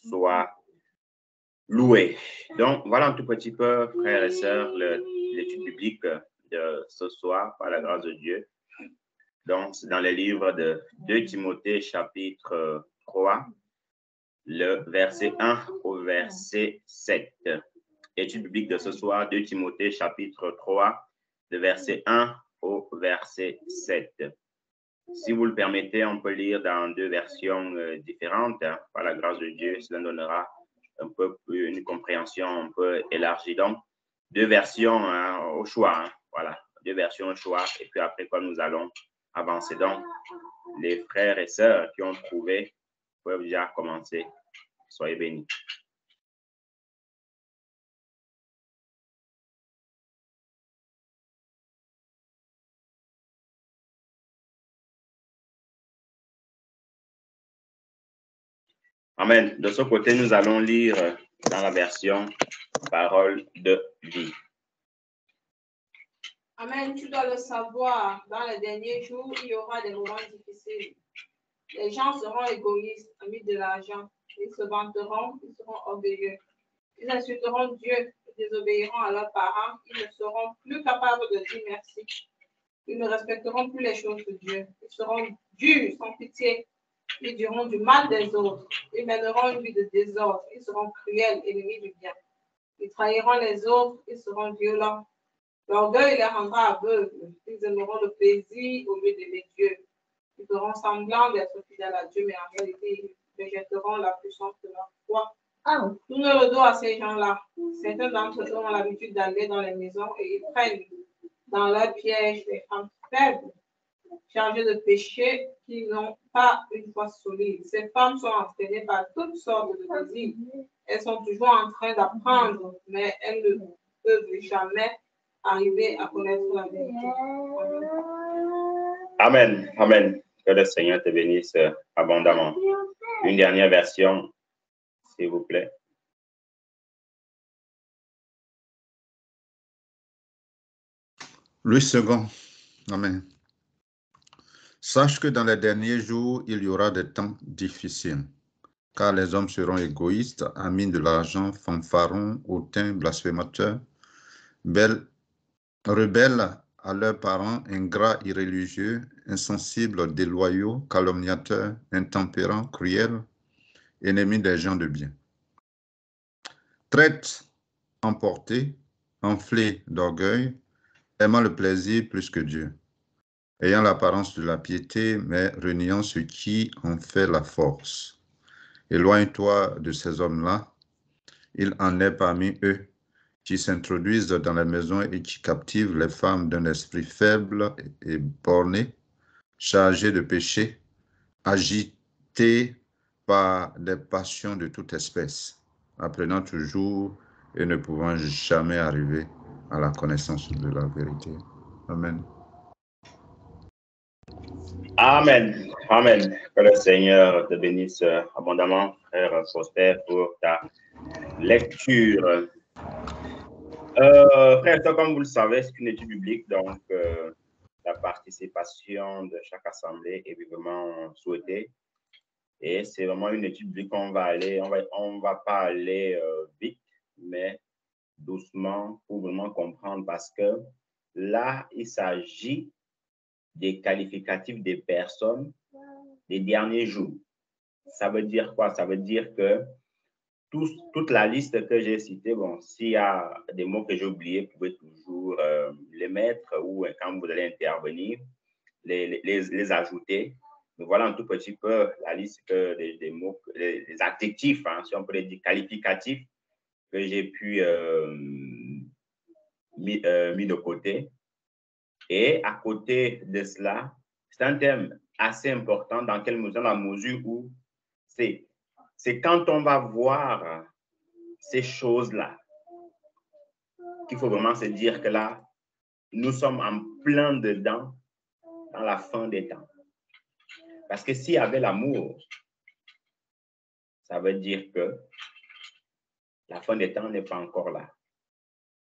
soit loué. Donc, voilà un tout petit peu, frères et sœurs, l'étude biblique de ce soir, par la grâce de Dieu. Donc, c'est dans les livres de 2 Timothée, chapitre 3, le verset 1 au verset 7. Étude biblique de ce soir, 2 Timothée, chapitre 3, le verset 1 au verset 7. Si vous le permettez, on peut lire dans deux versions différentes. Par la grâce de Dieu, cela donnera un peu une compréhension un peu élargie. Donc, deux versions au choix. Voilà, deux versions au choix. Et puis après, quoi, nous allons avancer. Donc, les frères et sœurs qui ont trouvé peuvent déjà commencer. Soyez bénis. Amen. De ce côté, nous allons lire dans la version Parole de vie. Amen. Tu dois le savoir, dans les derniers jours, il y aura des moments difficiles. Les gens seront égoïstes, amis de l'argent. Ils se vanteront, ils seront orgueilleux. Ils insulteront Dieu, ils désobéiront à leurs parents. Ils ne seront plus capables de dire merci. Ils ne respecteront plus les choses de Dieu. Ils seront durs, sans pitié. Ils diront du mal des autres. Ils mèneront une vie de désordre. Ils seront cruels, ennemis du bien. Ils trahiront les autres. Ils seront violents. L'orgueil les rendra aveugles. Ils aimeront le plaisir au lieu d'aimer Dieu. Ils feront semblant d'être fidèles à Dieu, mais en réalité, ils rejetteront la puissance de leur foi. Tournez le dos à ces gens-là. Certains d'entre eux ont l'habitude d'aller dans les maisons et ils prennent dans leur piège les femmes faibles, chargées de péchés qui n'ont pas une foi solide. Ces femmes sont entraînées par toutes sortes de désirs. Elles sont toujours en train d'apprendre, mais elles ne peuvent jamais arriver à connaître la vérité. Amen. Amen. Que le Seigneur te bénisse abondamment. Une dernière version, s'il vous plaît. Louis II. Amen. Sache que dans les derniers jours, il y aura des temps difficiles, car les hommes seront égoïstes, amis de l'argent, fanfarons, hautains, blasphémateurs, rebelles à leurs parents, ingrats, irréligieux, insensibles, déloyaux, calomniateurs, intempérants, cruels, ennemis des gens de bien. Traites, emportés, enflés d'orgueil, aimant le plaisir plus que Dieu, ayant l'apparence de la piété, mais reniant ce qui en fait la force. Éloigne-toi de ces hommes-là. Il en est parmi eux qui s'introduisent dans la maison et qui captivent les femmes d'un esprit faible et borné, chargés de péché, agités par des passions de toute espèce, apprenant toujours et ne pouvant jamais arriver à la connaissance de la vérité. Amen. Amen. Amen. Que le Seigneur te bénisse abondamment, frère Prosper, pour ta lecture. Frère, comme vous le savez, c'est une étude biblique, donc la participation de chaque assemblée est vivement souhaitée. Et c'est vraiment une étude biblique qu'on va aller, on va pas aller vite, mais doucement pour vraiment comprendre, parce que là, il s'agit des qualificatifs des personnes des derniers jours. Ça veut dire quoi? Ça veut dire que toute la liste que j'ai citée, bon, s'il y a des mots que j'ai oubliés, vous pouvez toujours les mettre ou quand vous allez intervenir, les ajouter. Mais voilà un tout petit peu la liste des mots, les adjectifs, hein, si on peut les dire qualificatifs, que j'ai pu mis de côté. Et à côté de cela, c'est un thème assez important dans la mesure où c'est quand on va voir ces choses-là qu'il faut vraiment se dire que là, nous sommes en plein dedans dans la fin des temps. Parce que s'il y avait l'amour, ça veut dire que la fin des temps n'est pas encore là.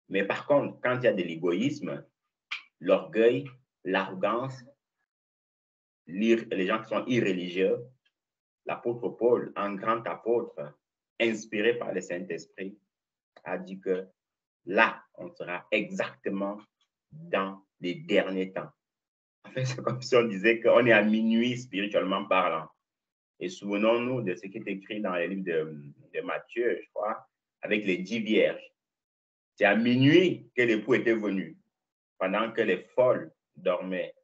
Mais par contre, quand il y a de l'égoïsme, l'orgueil, l'arrogance, les gens qui sont irréligieux, l'apôtre Paul, un grand apôtre, inspiré par le Saint-Esprit, a dit que là, on sera exactement dans les derniers temps. En fait, c'est comme si on disait qu'on est à minuit spirituellement parlant. Et souvenons-nous de ce qui est écrit dans les livres de Matthieu, je crois, avec les 10 vierges. C'est à minuit que l'époux était venu, pendant que les folles dormaient.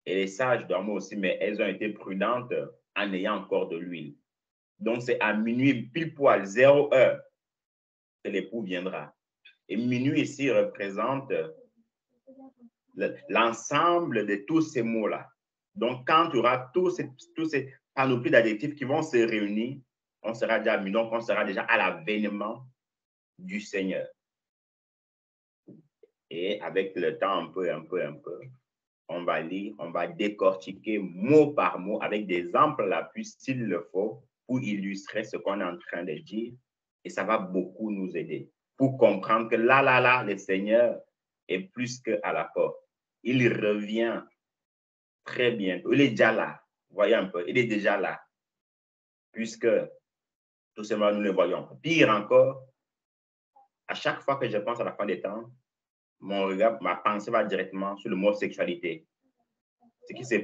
Et les sages dormaient aussi, mais elles ont été prudentes en ayant encore de l'huile. Donc, c'est à minuit, pile poil, 0 heure, que l'époux viendra. Et minuit ici représente l'ensemble de tous ces mots-là. Donc, quand tu auras tous ces panoplies d'adjectifs qui vont se réunir, on sera déjà à minuit, donc on sera déjà à l'avènement du Seigneur. Et avec le temps, un peu, on va lire, on va décortiquer mot par mot avec des exemples la plus s'il le faut pour illustrer ce qu'on est en train de dire. Et ça va beaucoup nous aider pour comprendre que là, le Seigneur est plus qu'à la porte. Il revient très bientôt. Il est déjà là. Voyez un peu, il est déjà là. Puisque tout simplement nous le voyons. Pire encore, à chaque fois que je pense à la fin des temps, mon regard, ma pensée va directement sur le mot sexualité. Ce qui s'est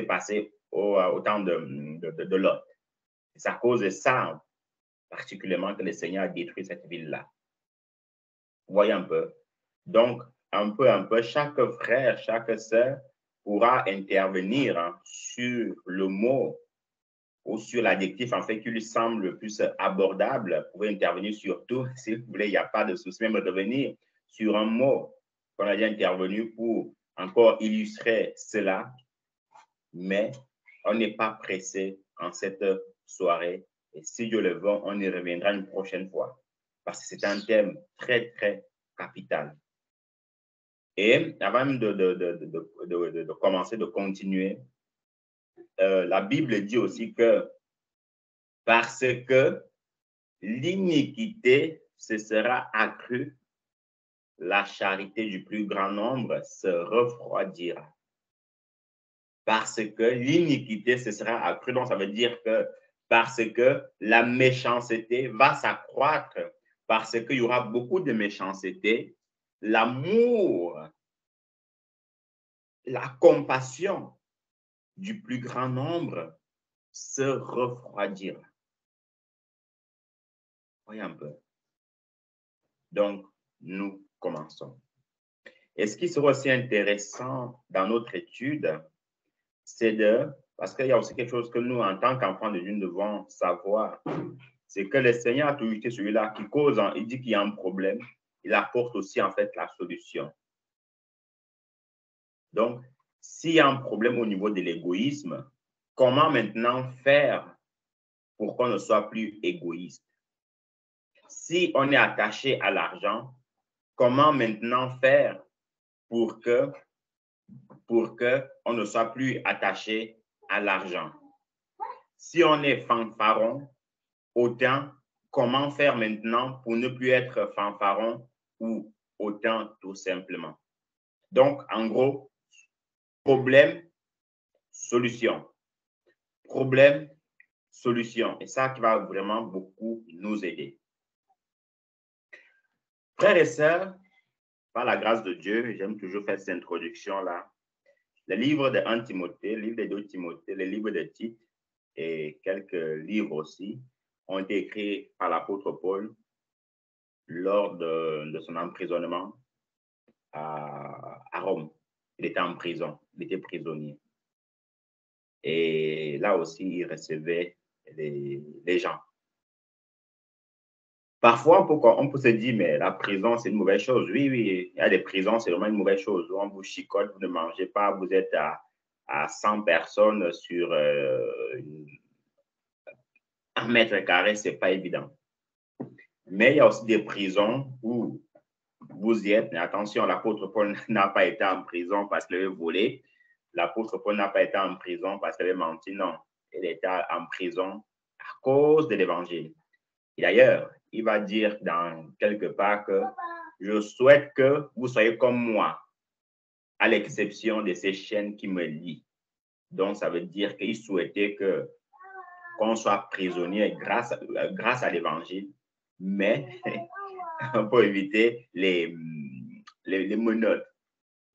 passé au temps de Lot. C'est à cause de ça, particulièrement, que le Seigneur a détruit cette ville-là. Voyez un peu. Donc, un peu, chaque frère, chaque sœur pourra intervenir sur le mot ou sur l'adjectif, en fait, qui lui semble le plus abordable. Vous pouvez intervenir sur tout. Si vous voulez, il n'y a pas de souci. Même revenir sur un mot qu'on a déjà intervenu pour encore illustrer cela. Mais on n'est pas pressé en cette soirée. Et si Dieu le veut, on y reviendra une prochaine fois. Parce que c'est un thème très, très capital. Et avant même de commencer, de continuer, la Bible dit aussi que parce que l'iniquité se sera accrue, la charité du plus grand nombre se refroidira. Parce que l'iniquité se sera accrue, donc ça veut dire que parce que la méchanceté va s'accroître, parce qu'il y aura beaucoup de méchanceté, l'amour, la compassion du plus grand nombre se refroidira. Voyez un peu. Donc, nous commençons. Et ce qui sera aussi intéressant dans notre étude, c'est parce qu'il y a aussi quelque chose que nous, en tant qu'enfants de Dieu, nous devons savoir, c'est que le Seigneur a toujours été celui-là qui cause, il dit qu'il y a un problème, il apporte aussi en fait la solution. Donc, s'il y a un problème au niveau de l'égoïsme, comment maintenant faire pour qu'on ne soit plus égoïste? Si on est attaché à l'argent, comment maintenant faire pour qu'on ne soit plus attaché à l'argent? Si on est fanfaron, autant, comment faire maintenant pour ne plus être fanfaron ou autant tout simplement? Donc, en gros, problème, solution. Problème, solution. Et ça qui va vraiment beaucoup nous aider. Frères et sœurs, par la grâce de Dieu, j'aime toujours faire cette introduction-là. Le livre de 1 Timothée, le livre de 2 Timothée, le livre de Tite et quelques livres aussi ont été écrits par l'apôtre Paul lors de son emprisonnement à Rome. Il était en prison, il était prisonnier. Et là aussi, il recevait les gens. Parfois, on peut se dire, mais la prison, c'est une mauvaise chose. Oui, il y a des prisons, c'est vraiment une mauvaise chose. On vous chicote, vous ne mangez pas, vous êtes à 100 personnes sur 1 mètre carré, ce n'est pas évident. Mais il y a aussi des prisons où vous y êtes. Mais attention, l'apôtre Paul n'a pas été en prison parce qu'il avait volé. L'apôtre Paul n'a pas été en prison parce qu'il avait menti. Non, il était en prison à cause de l'évangile. Et d'ailleurs, il va dire dans quelque part que je souhaite que vous soyez comme moi, à l'exception de ces chaînes qui me lient. Donc, ça veut dire qu'il souhaitait que qu'on soit prisonnier grâce à l'évangile, mais pour éviter les menottes.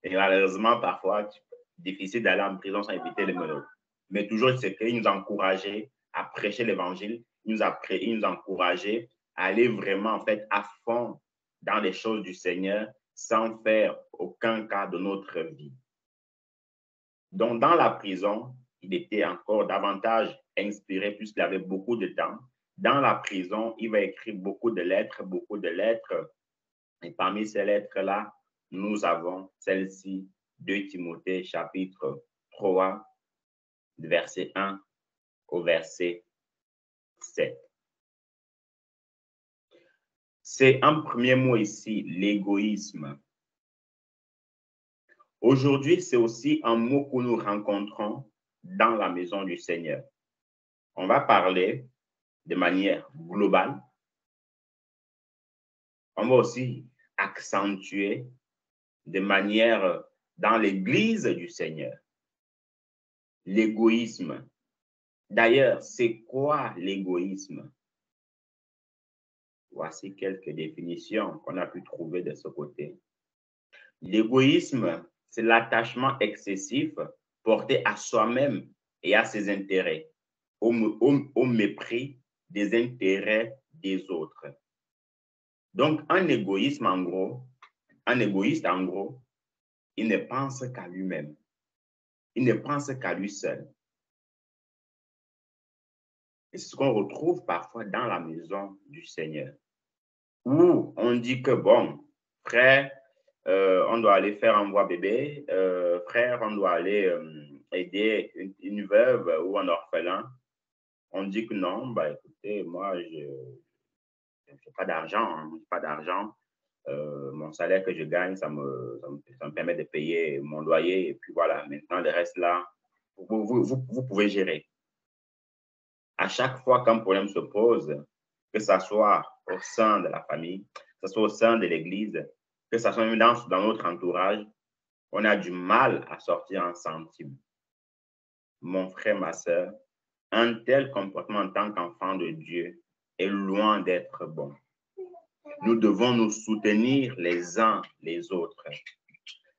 Et malheureusement, parfois, difficile d'aller en prison sans éviter les menottes. Mais toujours, c'est qu'il nous encourageait à prêcher l'évangile, il nous encourageait à aller vraiment, en fait, à fond dans les choses du Seigneur sans faire aucun cas de notre vie. Donc, dans la prison, il était encore davantage inspiré puisqu'il avait beaucoup de temps. Dans la prison, il va écrire beaucoup de lettres. Et parmi ces lettres-là, nous avons celle-ci, 2 Timothée, chapitre 3, verset 1 au verset 7. C'est un premier mot ici, l'égoïsme. Aujourd'hui, c'est aussi un mot que nous rencontrons dans la maison du Seigneur. On va parler de manière globale. On va aussi accentuer de manière dans l'Église du Seigneur. L'égoïsme. D'ailleurs, c'est quoi l'égoïsme? Voici quelques définitions qu'on a pu trouver de ce côté. L'égoïsme, c'est l'attachement excessif porté à soi-même et à ses intérêts, au mépris des intérêts des autres. Donc, un égoïste, en gros, il ne pense qu'à lui-même. Il ne pense qu'à lui seul. Et c'est ce qu'on retrouve parfois dans la maison du Seigneur, où on dit que, bon, frère, on doit aller faire envoi bébé, frère, on doit aller aider une veuve ou un orphelin. On dit que non, bah écoutez, moi, je n'ai pas d'argent, mon salaire que je gagne, ça me permet de payer mon loyer, et puis voilà, maintenant, le reste là, vous pouvez gérer. À chaque fois qu'un problème se pose, que ce soit au sein de la famille, que ce soit au sein de l'Église, que ce soit même dans notre entourage, on a du mal à sortir un centime. Mon frère, ma soeur, un tel comportement en tant qu'enfant de Dieu est loin d'être bon. Nous devons nous soutenir les uns les autres.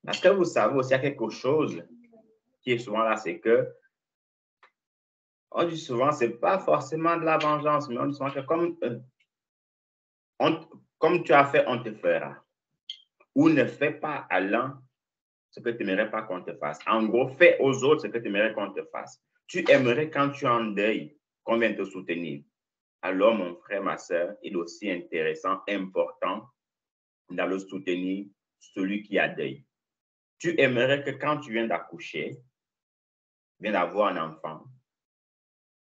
Parce que vous savez aussi, il y a quelque chose qui est souvent là, c'est que on dit souvent, ce n'est pas forcément de la vengeance, mais on dit souvent que comme tu as fait, on te fera. Ou ne fais pas à l'un ce que tu n'aimerais pas qu'on te fasse. En gros, fais aux autres ce que tu aimerais qu'on te fasse. Tu aimerais quand tu es en deuil qu'on vienne te soutenir. Alors, mon frère, ma soeur, il est aussi intéressant, important d'aller soutenir celui qui a deuil. Tu aimerais que quand tu viens d'accoucher, viens d'avoir un enfant,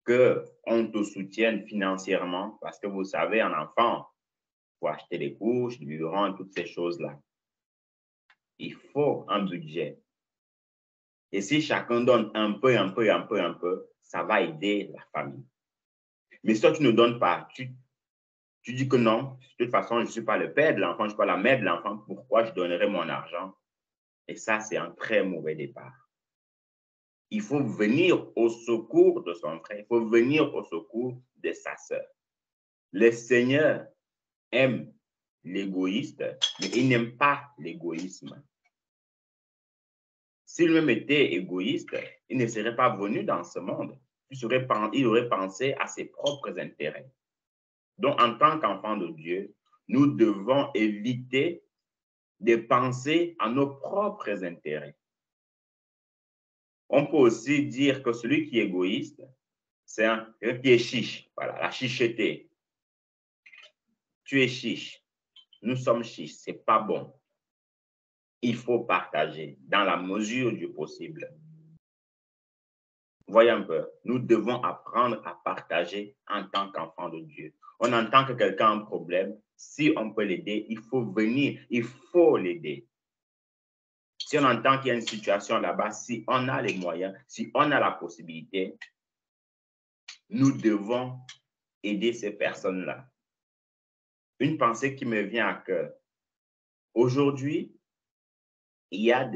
qu'on te soutienne financièrement, parce que vous savez, un enfant, il faut acheter des couches, du biberon, toutes ces choses-là. Il faut un budget. Et si chacun donne un peu, ça va aider la famille. Mais si toi, tu ne donnes pas, tu dis que non, de toute façon, je ne suis pas le père de l'enfant, je ne suis pas la mère de l'enfant, pourquoi je donnerais mon argent? Et ça, c'est un très mauvais départ. Il faut venir au secours de son frère, il faut venir au secours de sa sœur. Le Seigneur aime l'égoïste, mais il n'aime pas l'égoïsme. S'il lui-même était égoïste, il ne serait pas venu dans ce monde. Il aurait pensé à ses propres intérêts. Donc, en tant qu'enfant de Dieu, nous devons éviter de penser à nos propres intérêts. On peut aussi dire que celui qui est égoïste, c'est un qui est chiche. Voilà, la chicheté. Tu es chiche. Nous sommes chiches. Ce n'est pas bon. Il faut partager dans la mesure du possible. Voyez un peu, nous devons apprendre à partager en tant qu'enfant de Dieu. On entend que quelqu'un a un problème. Si on peut l'aider, il faut venir. Il faut l'aider. Si on entend qu'il y a une situation là-bas, si on a les moyens, si on a la possibilité, nous devons aider ces personnes-là. Une pensée qui me vient à cœur. Aujourd'hui, il y a...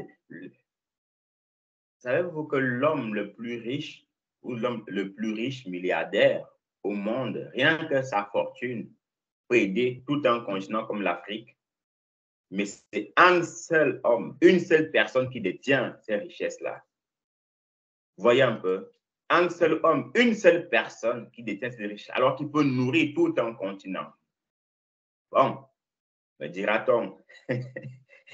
Savez-vous que l'homme le plus riche ou l'homme le plus riche milliardaire au monde, rien que sa fortune peut aider tout un continent comme l'Afrique. Mais c'est un seul homme, une seule personne qui détient ces richesses-là. Voyez un peu, un seul homme, une seule personne qui détient ces richesses, alors qu'il peut nourrir tout un continent. Bon, me dira-t-on,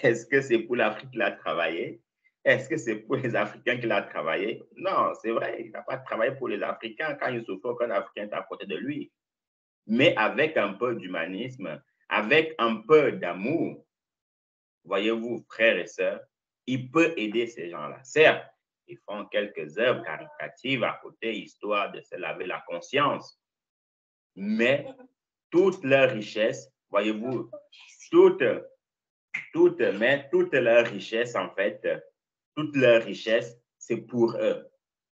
est-ce que c'est pour l'Afrique qu'il a travaillé? Est-ce que c'est pour les Africains qu'il a travaillé? Non, c'est vrai, il n'a pas travaillé pour les Africains quand il souffre qu'un Africain est à côté de lui. Mais avec un peu d'humanisme, avec un peu d'amour, voyez-vous, frères et sœurs, il peut aider ces gens-là. Certes, ils font quelques œuvres caritatives à côté, histoire de se laver la conscience. Mais toute leur richesse, voyez-vous, toute leur richesse, en fait, toute leur richesse, c'est pour eux.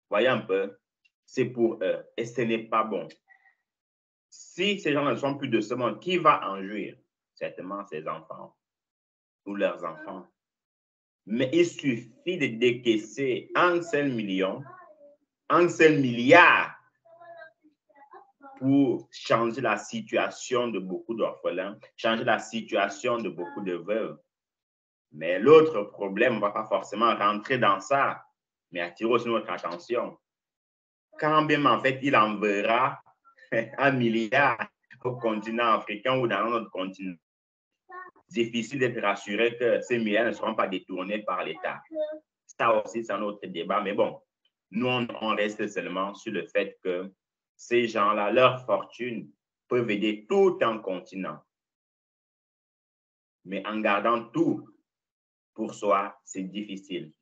Voyez un peu, c'est pour eux. Et ce n'est pas bon. Si ces gens ne sont plus de ce monde, qui va en jouir? Certainement ses enfants ou leurs enfants. Mais il suffit de décaisser un seul million, un seul milliard pour changer la situation de beaucoup d'orphelins, changer la situation de beaucoup de veuves. Mais l'autre problème, on ne va pas forcément rentrer dans ça, mais attirer aussi notre attention. Quand même, en fait, il enverra un milliard au continent africain ou dans notre continent, difficile d'être rassuré que ces milliards ne seront pas détournés par l'État. Ça aussi, c'est un autre débat, mais bon, nous, on reste seulement sur le fait que ces gens-là, leur fortune peuvent aider tout un continent. Mais en gardant tout pour soi, c'est difficile.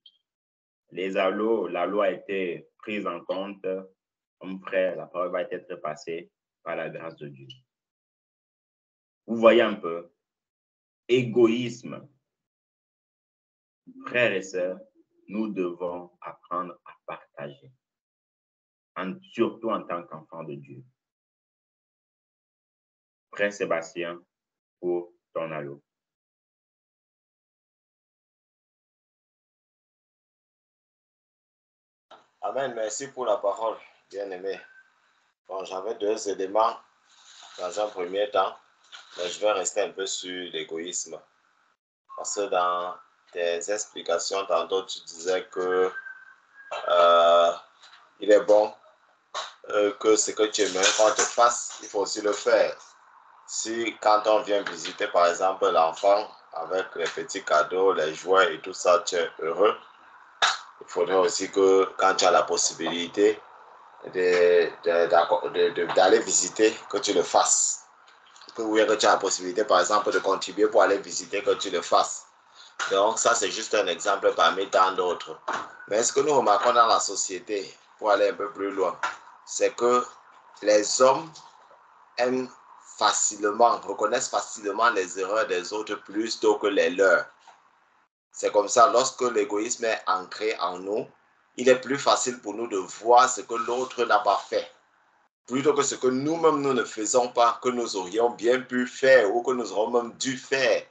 La loi a été prise en compte. Mon frère, la parole va être passée par la grâce de Dieu. Vous voyez un peu, égoïsme. Frères et sœurs, nous devons apprendre à partager, surtout en tant qu'enfants de Dieu. Frère Sébastien, pour ton allo. Amen, merci pour la parole, bien-aimé. Bon, j'avais deux éléments dans un premier temps, mais je vais rester un peu sur l'égoïsme. Parce que dans tes explications, tantôt, tu disais que il est bon que ce que tu aimerais qu'on te fasse, il faut aussi le faire. Si quand on vient visiter, par exemple, l'enfant avec les petits cadeaux, les jouets et tout ça, tu es heureux, il faudrait aussi que quand tu as la possibilité d'aller visiter, que tu le fasses. Ou bien que tu as la possibilité, par exemple, de contribuer pour aller visiter, que tu le fasses. Donc, ça, c'est juste un exemple parmi tant d'autres. Mais ce que nous remarquons dans la société, pour aller un peu plus loin, c'est que les hommes aiment facilement, reconnaissent facilement les erreurs des autres plus tôt que les leurs. C'est comme ça, lorsque l'égoïsme est ancré en nous, il est plus facile pour nous de voir ce que l'autre n'a pas fait, plutôt que ce que nous-mêmes nous ne faisons pas, que nous aurions bien pu faire ou que nous aurions même dû faire.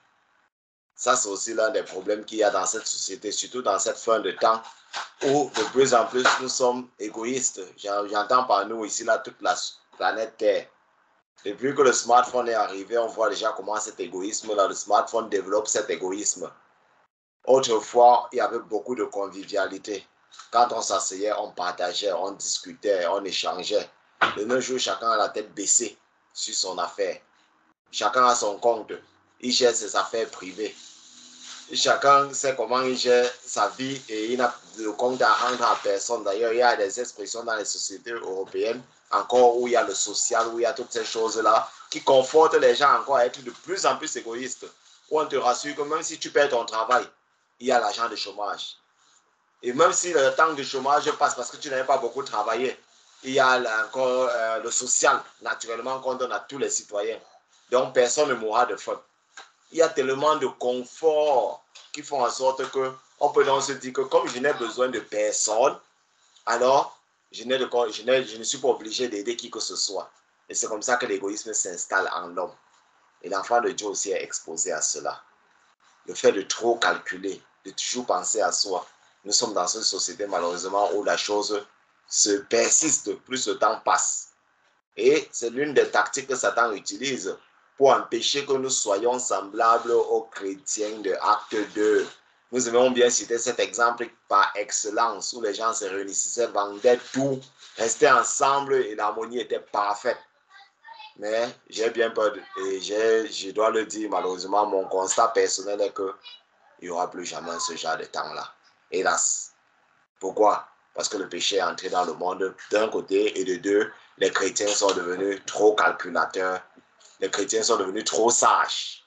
Ça, c'est aussi l'un des problèmes qu'il y a dans cette société, surtout dans cette fin de temps où de plus en plus nous sommes égoïstes. J'entends par nous ici, là, toute la planète Terre. Depuis que le smartphone est arrivé, on voit déjà comment cet égoïsme-là, le smartphone développe cet égoïsme. Autrefois, il y avait beaucoup de convivialité. Quand on s'asseyait, on partageait, on discutait, on échangeait. De nos jours, chacun a la tête baissée sur son affaire. Chacun a son compte. Il gère ses affaires privées. Chacun sait comment il gère sa vie et il n'a de compte à rendre à personne. D'ailleurs, il y a des expressions dans les sociétés européennes, encore où il y a le social, où il y a toutes ces choses-là, qui confortent les gens encore à être de plus en plus égoïstes. Où on te rassure que même si tu perds ton travail, il y a l'argent de chômage. Et même si le temps de chômage passe parce que tu n'avais pas beaucoup travaillé, il y a encore le social, naturellement, qu'on donne à tous les citoyens. Donc, personne ne mourra de faim. Il y a tellement de confort qui font en sorte qu'on peut donc se dire que comme je n'ai besoin de personne, alors je ne suis pas obligé d'aider qui que ce soit. Et c'est comme ça que l'égoïsme s'installe en l'homme. Et l'enfant de Dieu aussi est exposé à cela. Le fait de trop calculer, de toujours penser à soi. Nous sommes dans une société malheureusement où la chose persiste, plus le temps passe. Et c'est l'une des tactiques que Satan utilise pour empêcher que nous soyons semblables aux chrétiens de Acte 2. Nous aimons bien citer cet exemple par excellence où les gens se réunissaient, vendaient tout, restaient ensemble et l'harmonie était parfaite. Mais j'ai bien peur, et je dois le dire malheureusement, mon constat personnel est qu'il n'y aura plus jamais ce genre de temps-là. Hélas. Pourquoi? Parce que le péché est entré dans le monde d'un côté et de deux, les chrétiens sont devenus trop calculateurs. Les chrétiens sont devenus trop sages.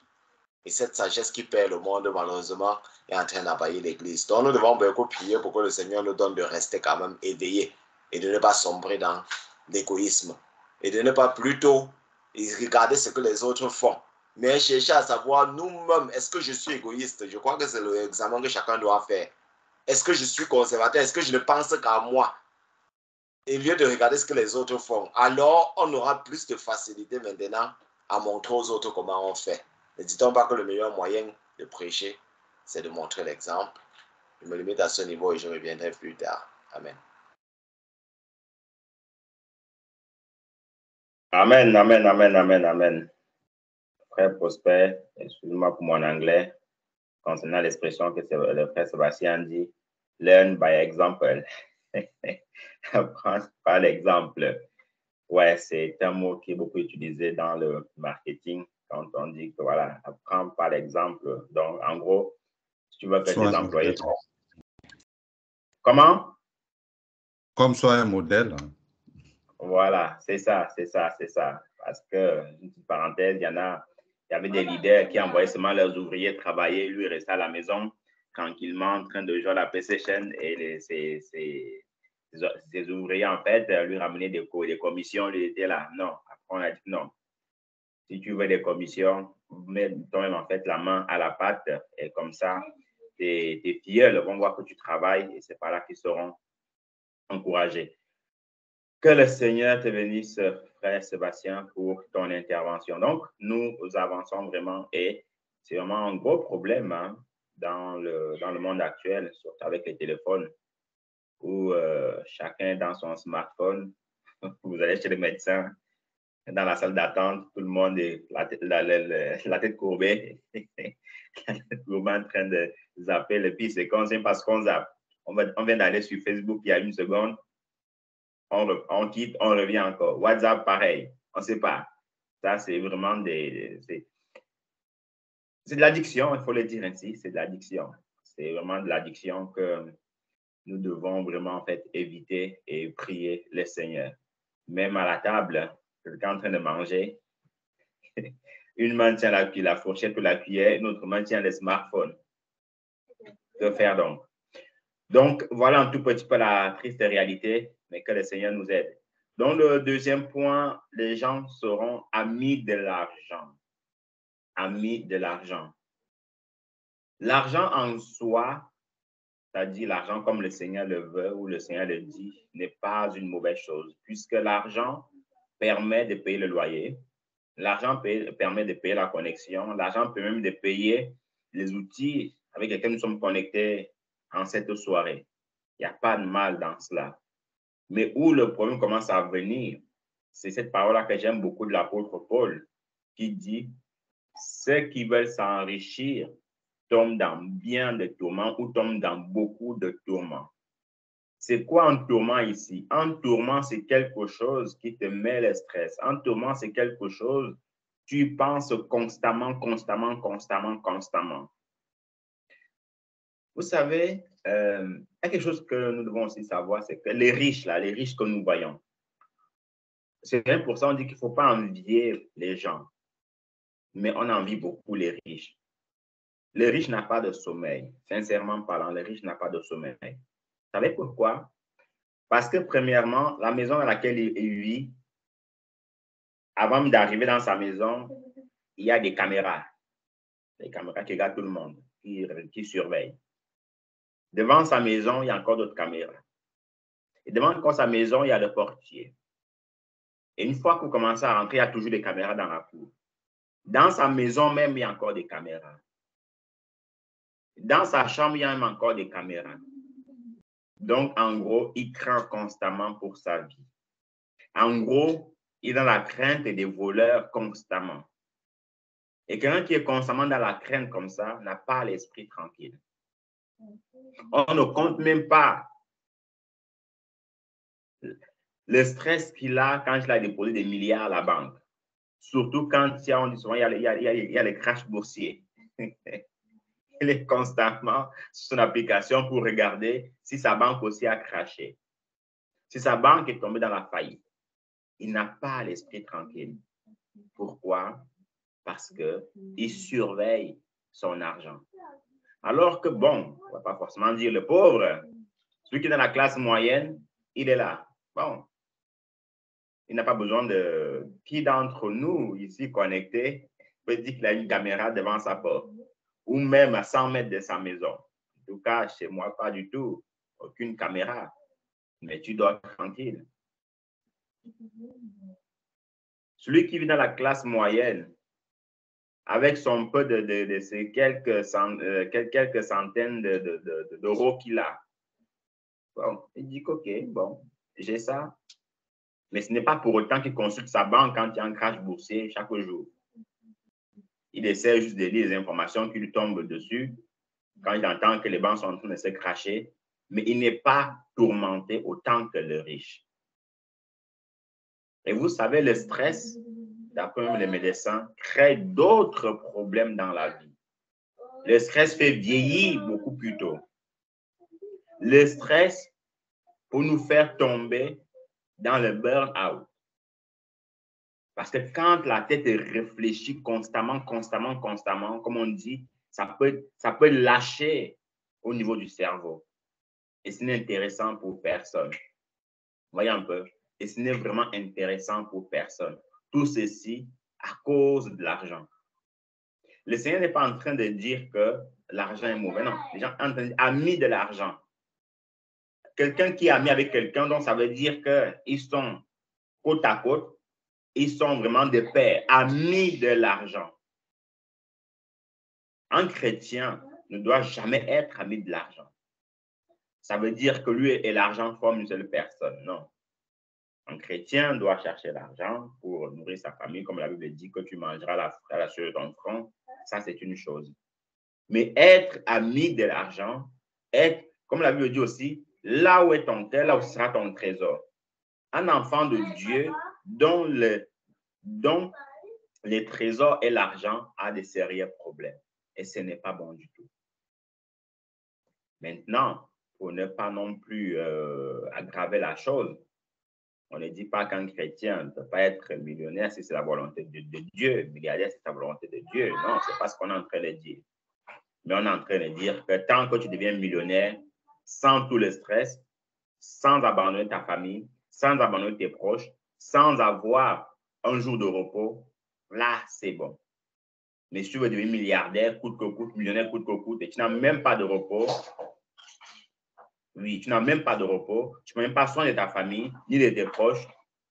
Et cette sagesse qui perd le monde, malheureusement, est en train d'envahir l'Église. Donc, nous devons beaucoup prier pour que le Seigneur nous donne de rester quand même éveillés et de ne pas sombrer dans l'égoïsme. Et de ne pas plutôt regarder ce que les autres font. Mais chercher à savoir nous-mêmes, est-ce que je suis égoïste? Je crois que c'est l'examen que chacun doit faire. Est-ce que je suis conservateur? Est-ce que je ne pense qu'à moi? Et au lieu de regarder ce que les autres font, alors on aura plus de facilité maintenant à montrer aux autres comment on fait. Ne dit-on pas que le meilleur moyen de prêcher, c'est de montrer l'exemple? Je me limite à ce niveau et je reviendrai plus tard. Amen. Amen, amen, amen, amen, amen. Frère Prosper, excuse-moi pour mon anglais, concernant l'expression que le frère Sébastien dit, learn by example. Apprendre par l'exemple. Ouais, c'est un mot qui est beaucoup utilisé dans le marketing quand on dit que voilà, apprendre par l'exemple. Donc, en gros, si tu veux que tes employés... Comment? Comme soit un modèle. Voilà, c'est ça, c'est ça, c'est ça. Parce que, une petite parenthèse, il y avait des leaders qui envoyaient seulement leurs ouvriers travailler, lui restait à la maison tranquillement en train de jouer à la PlayStation et ses ouvriers, en fait, lui ramenaient des commissions, lui était là. Non, après on a dit non. Si tu veux des commissions, mets toi-même en fait la main à la pâte et comme ça, tes filleuls vont voir que tu travailles et c'est par là qu'ils seront encouragés. Que le Seigneur te bénisse, frère Sébastien, pour ton intervention. Donc, nous avançons vraiment et c'est vraiment un gros problème hein, dans le monde actuel, surtout avec les téléphones, où chacun dans son smartphone, vous allez chez le médecin, dans la salle d'attente, tout le monde est la tête courbée, la tête courbée en train de zapper. Le pire, c'est qu'on sait parce qu'on zappe. On vient d'aller sur Facebook il y a une seconde, on quitte, on revient encore. WhatsApp, pareil, on ne sait pas. Ça, c'est vraiment c'est de l'addiction, il faut le dire ainsi, c'est de l'addiction. C'est vraiment de l'addiction que nous devons vraiment en fait éviter et prier le Seigneur. Même à la table, quelqu'un en train de manger, une main tient la fourchette ou la cuillère, une autre main tient le smartphone. Que faire donc? Donc, voilà un tout petit peu la triste réalité, mais que le Seigneur nous aide. Donc, le deuxième point, les gens seront amis de l'argent. Amis de l'argent. L'argent en soi, c'est-à-dire l'argent comme le Seigneur le veut ou le Seigneur le dit, n'est pas une mauvaise chose, puisque l'argent permet de payer le loyer, l'argent permet de payer la connexion, l'argent permet même de payer les outils avec lesquels nous sommes connectés en cette soirée. Il n'y a pas de mal dans cela. Mais où le problème commence à venir, c'est cette parole-là que j'aime beaucoup de l'apôtre Paul, qui dit « Ceux qui veulent s'enrichir tombent dans bien de tourments ou tombent dans beaucoup de tourments. » C'est quoi un tourment ici? Un tourment, c'est quelque chose qui te met le stress. Un tourment, c'est quelque chose, tu penses constamment. Vous savez, il y a quelque chose que nous devons aussi savoir, c'est que les riches que nous voyons, c'est 1%, on dit qu'il ne faut pas envier les gens, mais on envie beaucoup les riches. Les riches n'ont pas de sommeil. Sincèrement parlant, les riches n'ont pas de sommeil. Vous savez pourquoi? Parce que premièrement, la maison dans laquelle il vit, avant d'arriver dans sa maison, il y a des caméras qui regardent tout le monde, qui surveillent. Devant sa maison, il y a encore d'autres caméras. Et devant sa maison, il y a le portier. Et une fois que vous commencez à rentrer, il y a toujours des caméras dans la cour. Dans sa maison même, il y a encore des caméras. Dans sa chambre, il y a même encore des caméras. Donc, en gros, il craint constamment pour sa vie. En gros, il est dans la crainte des voleurs constamment. Et quelqu'un qui est constamment dans la crainte comme ça n'a pas l'esprit tranquille. On ne compte même pas le stress qu'il a quand il a déposé des milliards à la banque. Surtout quand on dit souvent, il y a les crashs boursiers. Il est constamment sur son application pour regarder si sa banque aussi a crashé. Si sa banque est tombée dans la faillite, il n'a pas l'esprit tranquille. Pourquoi? Parce qu'il surveille son argent. Alors que, bon, on ne va pas forcément dire le pauvre, celui qui est dans la classe moyenne, il est là. Bon, il n'a pas besoin de... Qui d'entre nous, ici connectés, peut dire qu'il a une caméra devant sa porte ou même à 100 mètres de sa maison? En tout cas, chez moi, pas du tout. Aucune caméra. Mais tu dois être tranquille. Celui qui vit dans la classe moyenne, avec son peu de ces quelques centaines d'euros qu'il a, bon, il dit qu'ok, bon, j'ai ça. Mais ce n'est pas pour autant qu'il consulte sa banque quand il y a un crash boursier chaque jour. Il essaie juste de lire les informations qui lui tombent dessus quand il entend que les banques sont en train de se crasher, mais il n'est pas tourmenté autant que le riche. Et vous savez, le stress, d'après les médecins, crée d'autres problèmes dans la vie. Le stress fait vieillir beaucoup plus tôt. Le stress peut nous faire tomber dans le burn-out. Parce que quand la tête réfléchit constamment, comme on dit, ça peut lâcher au niveau du cerveau. Et ce n'est intéressant pour personne. Voyez un peu. Et ce n'est vraiment intéressant pour personne. Tout ceci à cause de l'argent. Le Seigneur n'est pas en train de dire que l'argent est mauvais. Non, les gens sont en train de dire ami de l'argent. Quelqu'un qui est ami avec quelqu'un, donc ça veut dire qu'ils sont côte à côte. Ils sont vraiment des pairs, amis de l'argent. Un chrétien ne doit jamais être ami de l'argent. Ça veut dire que lui et l'argent forment une seule personne. Non. Un chrétien doit chercher l'argent pour nourrir sa famille, comme la Bible dit que tu mangeras à la sueur de ton front. Ça, c'est une chose. Mais être ami de l'argent, être, comme la Bible dit aussi, là où est ton cœur, là où sera ton trésor. Un enfant de Dieu dont les trésors et l'argent a des sérieux problèmes. Et ce n'est pas bon du tout. Maintenant, pour ne pas non plus aggraver la chose, on ne dit pas qu'un chrétien ne peut pas être millionnaire si c'est la volonté de Dieu, milliardaire si c'est la volonté de Dieu. Non, ce n'est pas ce qu'on est en train de dire. Mais on est en train de dire que tant que tu deviens millionnaire, sans tout le stress, sans abandonner ta famille, sans abandonner tes proches, sans avoir un jour de repos, là, c'est bon. Mais si tu veux devenir milliardaire, coûte que coûte, millionnaire, coûte que coûte, et tu n'as même pas de repos, oui, tu n'as même pas de repos, tu n'as même pas soin de ta famille, ni de tes proches,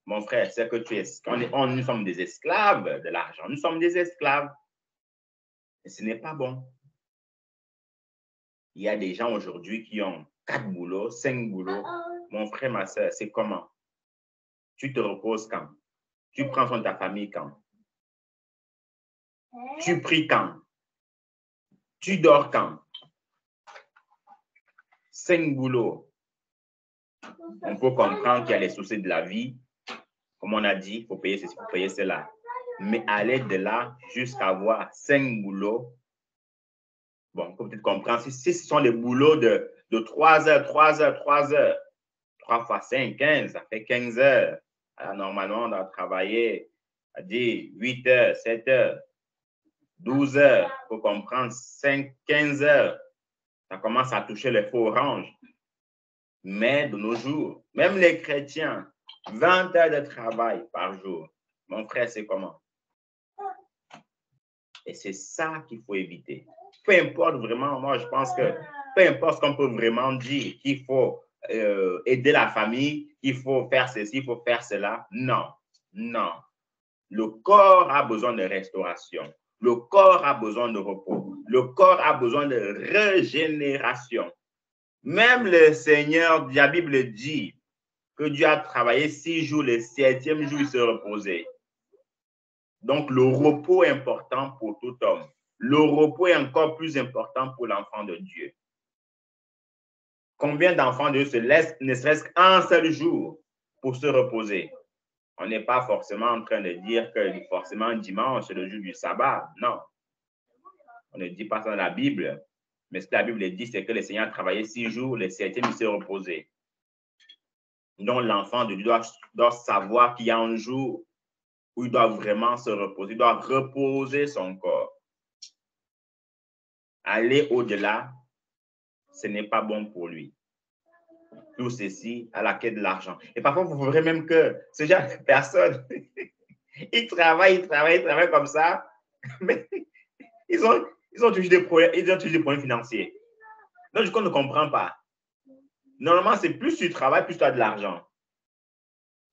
mon frère, c'est que nous sommes des esclaves de l'argent. Nous sommes des esclaves. Et ce n'est pas bon. Il y a des gens aujourd'hui qui ont 4 boulots, 5 boulots. Mon frère, ma soeur, c'est comment? Tu te reposes quand? Tu prends soin de ta famille quand? Tu pries quand? Tu dors quand? 5 boulots. On peut comprendre qu'il y a les soucis de la vie. Comme on a dit, il faut payer ceci, il faut payer cela. Mais aller de là jusqu'à avoir 5 boulots, bon, on peut peut-être comprendre. Si ce sont des boulots de 3 heures, 3 heures, 3 heures, 3 fois 5, 15, ça fait 15 heures. Alors, normalement, on doit travailler, à dire 8 heures, 7 heures, 12 heures. Il faut comprendre 5, 15 heures. Ça commence à toucher les faux oranges. Mais de nos jours, même les chrétiens, 20 heures de travail par jour. Mon frère, c'est comment? Et c'est ça qu'il faut éviter. Peu importe vraiment, moi je pense que peu importe ce qu'on peut vraiment dire, qu'il faut aider la famille, qu'il faut faire ceci, il faut faire cela. Non, non. Le corps a besoin de restauration. Le corps a besoin de repos. Le corps a besoin de régénération. Même le Seigneur, la Bible dit que Dieu a travaillé 6 jours, le 7e jour, il se reposait. Donc, le repos est important pour tout homme. Le repos est encore plus important pour l'enfant de Dieu. Combien d'enfants de Dieu se laissent ne serait-ce qu'un seul jour pour se reposer? On n'est pas forcément en train de dire que forcément dimanche, c'est le jour du sabbat. Non. On ne dit pas ça dans la Bible. Mais ce que la Bible dit, c'est que le Seigneur a travaillé 6 jours, le 7e, il s'est reposé. Donc, l'enfant de Dieu doit savoir qu'il y a un jour où il doit vraiment se reposer. Il doit reposer son corps. Aller au-delà, ce n'est pas bon pour lui. Tout ceci à la quête de l'argent. Et parfois, vous verrez même que ce genre de personnes, ils travaillent comme ça, mais ils ont toujours des problèmes financiers. Donc, je ne comprends pas. Normalement, c'est plus tu travailles, plus tu as de l'argent.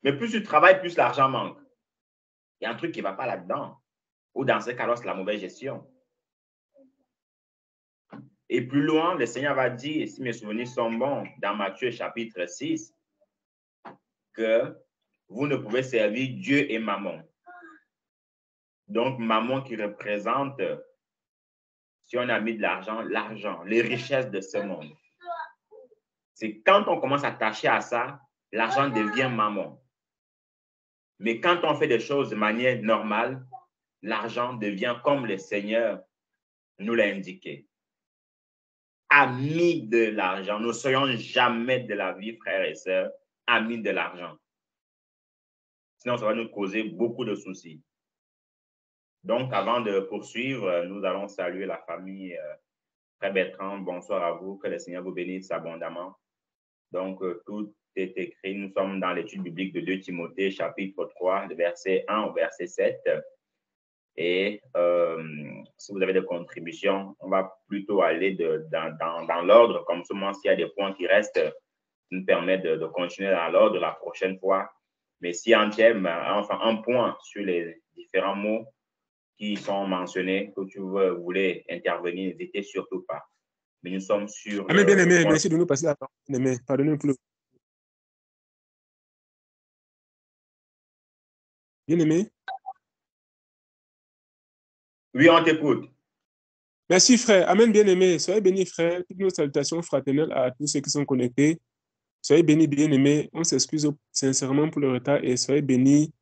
Mais plus tu travailles, plus l'argent manque. Il y a un truc qui ne va pas là-dedans. Ou dans ce cas-là, c'est la mauvaise gestion. Et plus loin, le Seigneur va dire, si mes souvenirs sont bons, dans Matthieu chapitre 6, que vous ne pouvez servir Dieu et Mammon. Donc, Mammon qui représente, si on a mis de l'argent, les richesses de ce monde. C'est quand on commence à tâcher à ça, l'argent devient Mammon. Mais quand on fait des choses de manière normale, l'argent devient comme le Seigneur nous l'a indiqué. Amis de l'argent. Nous ne soyons jamais de la vie, frères et sœurs, amis de l'argent. Sinon, ça va nous causer beaucoup de soucis. Donc, avant de poursuivre, nous allons saluer la famille Frère Bertrand. Bonsoir à vous. Que le Seigneur vous bénisse abondamment. Donc, tout est écrit. Nous sommes dans l'étude biblique de 2 Timothée, chapitre 3, de verset 1 au verset 7. Et si vous avez des contributions, on va plutôt aller dans l'ordre. Comme seulement s'il y a des points qui restent, nous permet de continuer dans l'ordre la prochaine fois. Mais s'il y a un thème, enfin un point sur les différents mots qui sont mentionnés, que tu voulais intervenir, n'hésitez surtout pas. Mais nous sommes sur... Amen, bien-aimé, merci de nous passer la parole. Bien-aimé, pardonnez-nous pour le... Bien-aimé. Oui, on t'écoute. Merci, frère. Amen, bien-aimé. Soyez bénis, frère. Toutes nos salutations fraternelles à tous ceux qui sont connectés. Soyez bénis, bien-aimés. On s'excuse sincèrement pour le retard et soyez bénis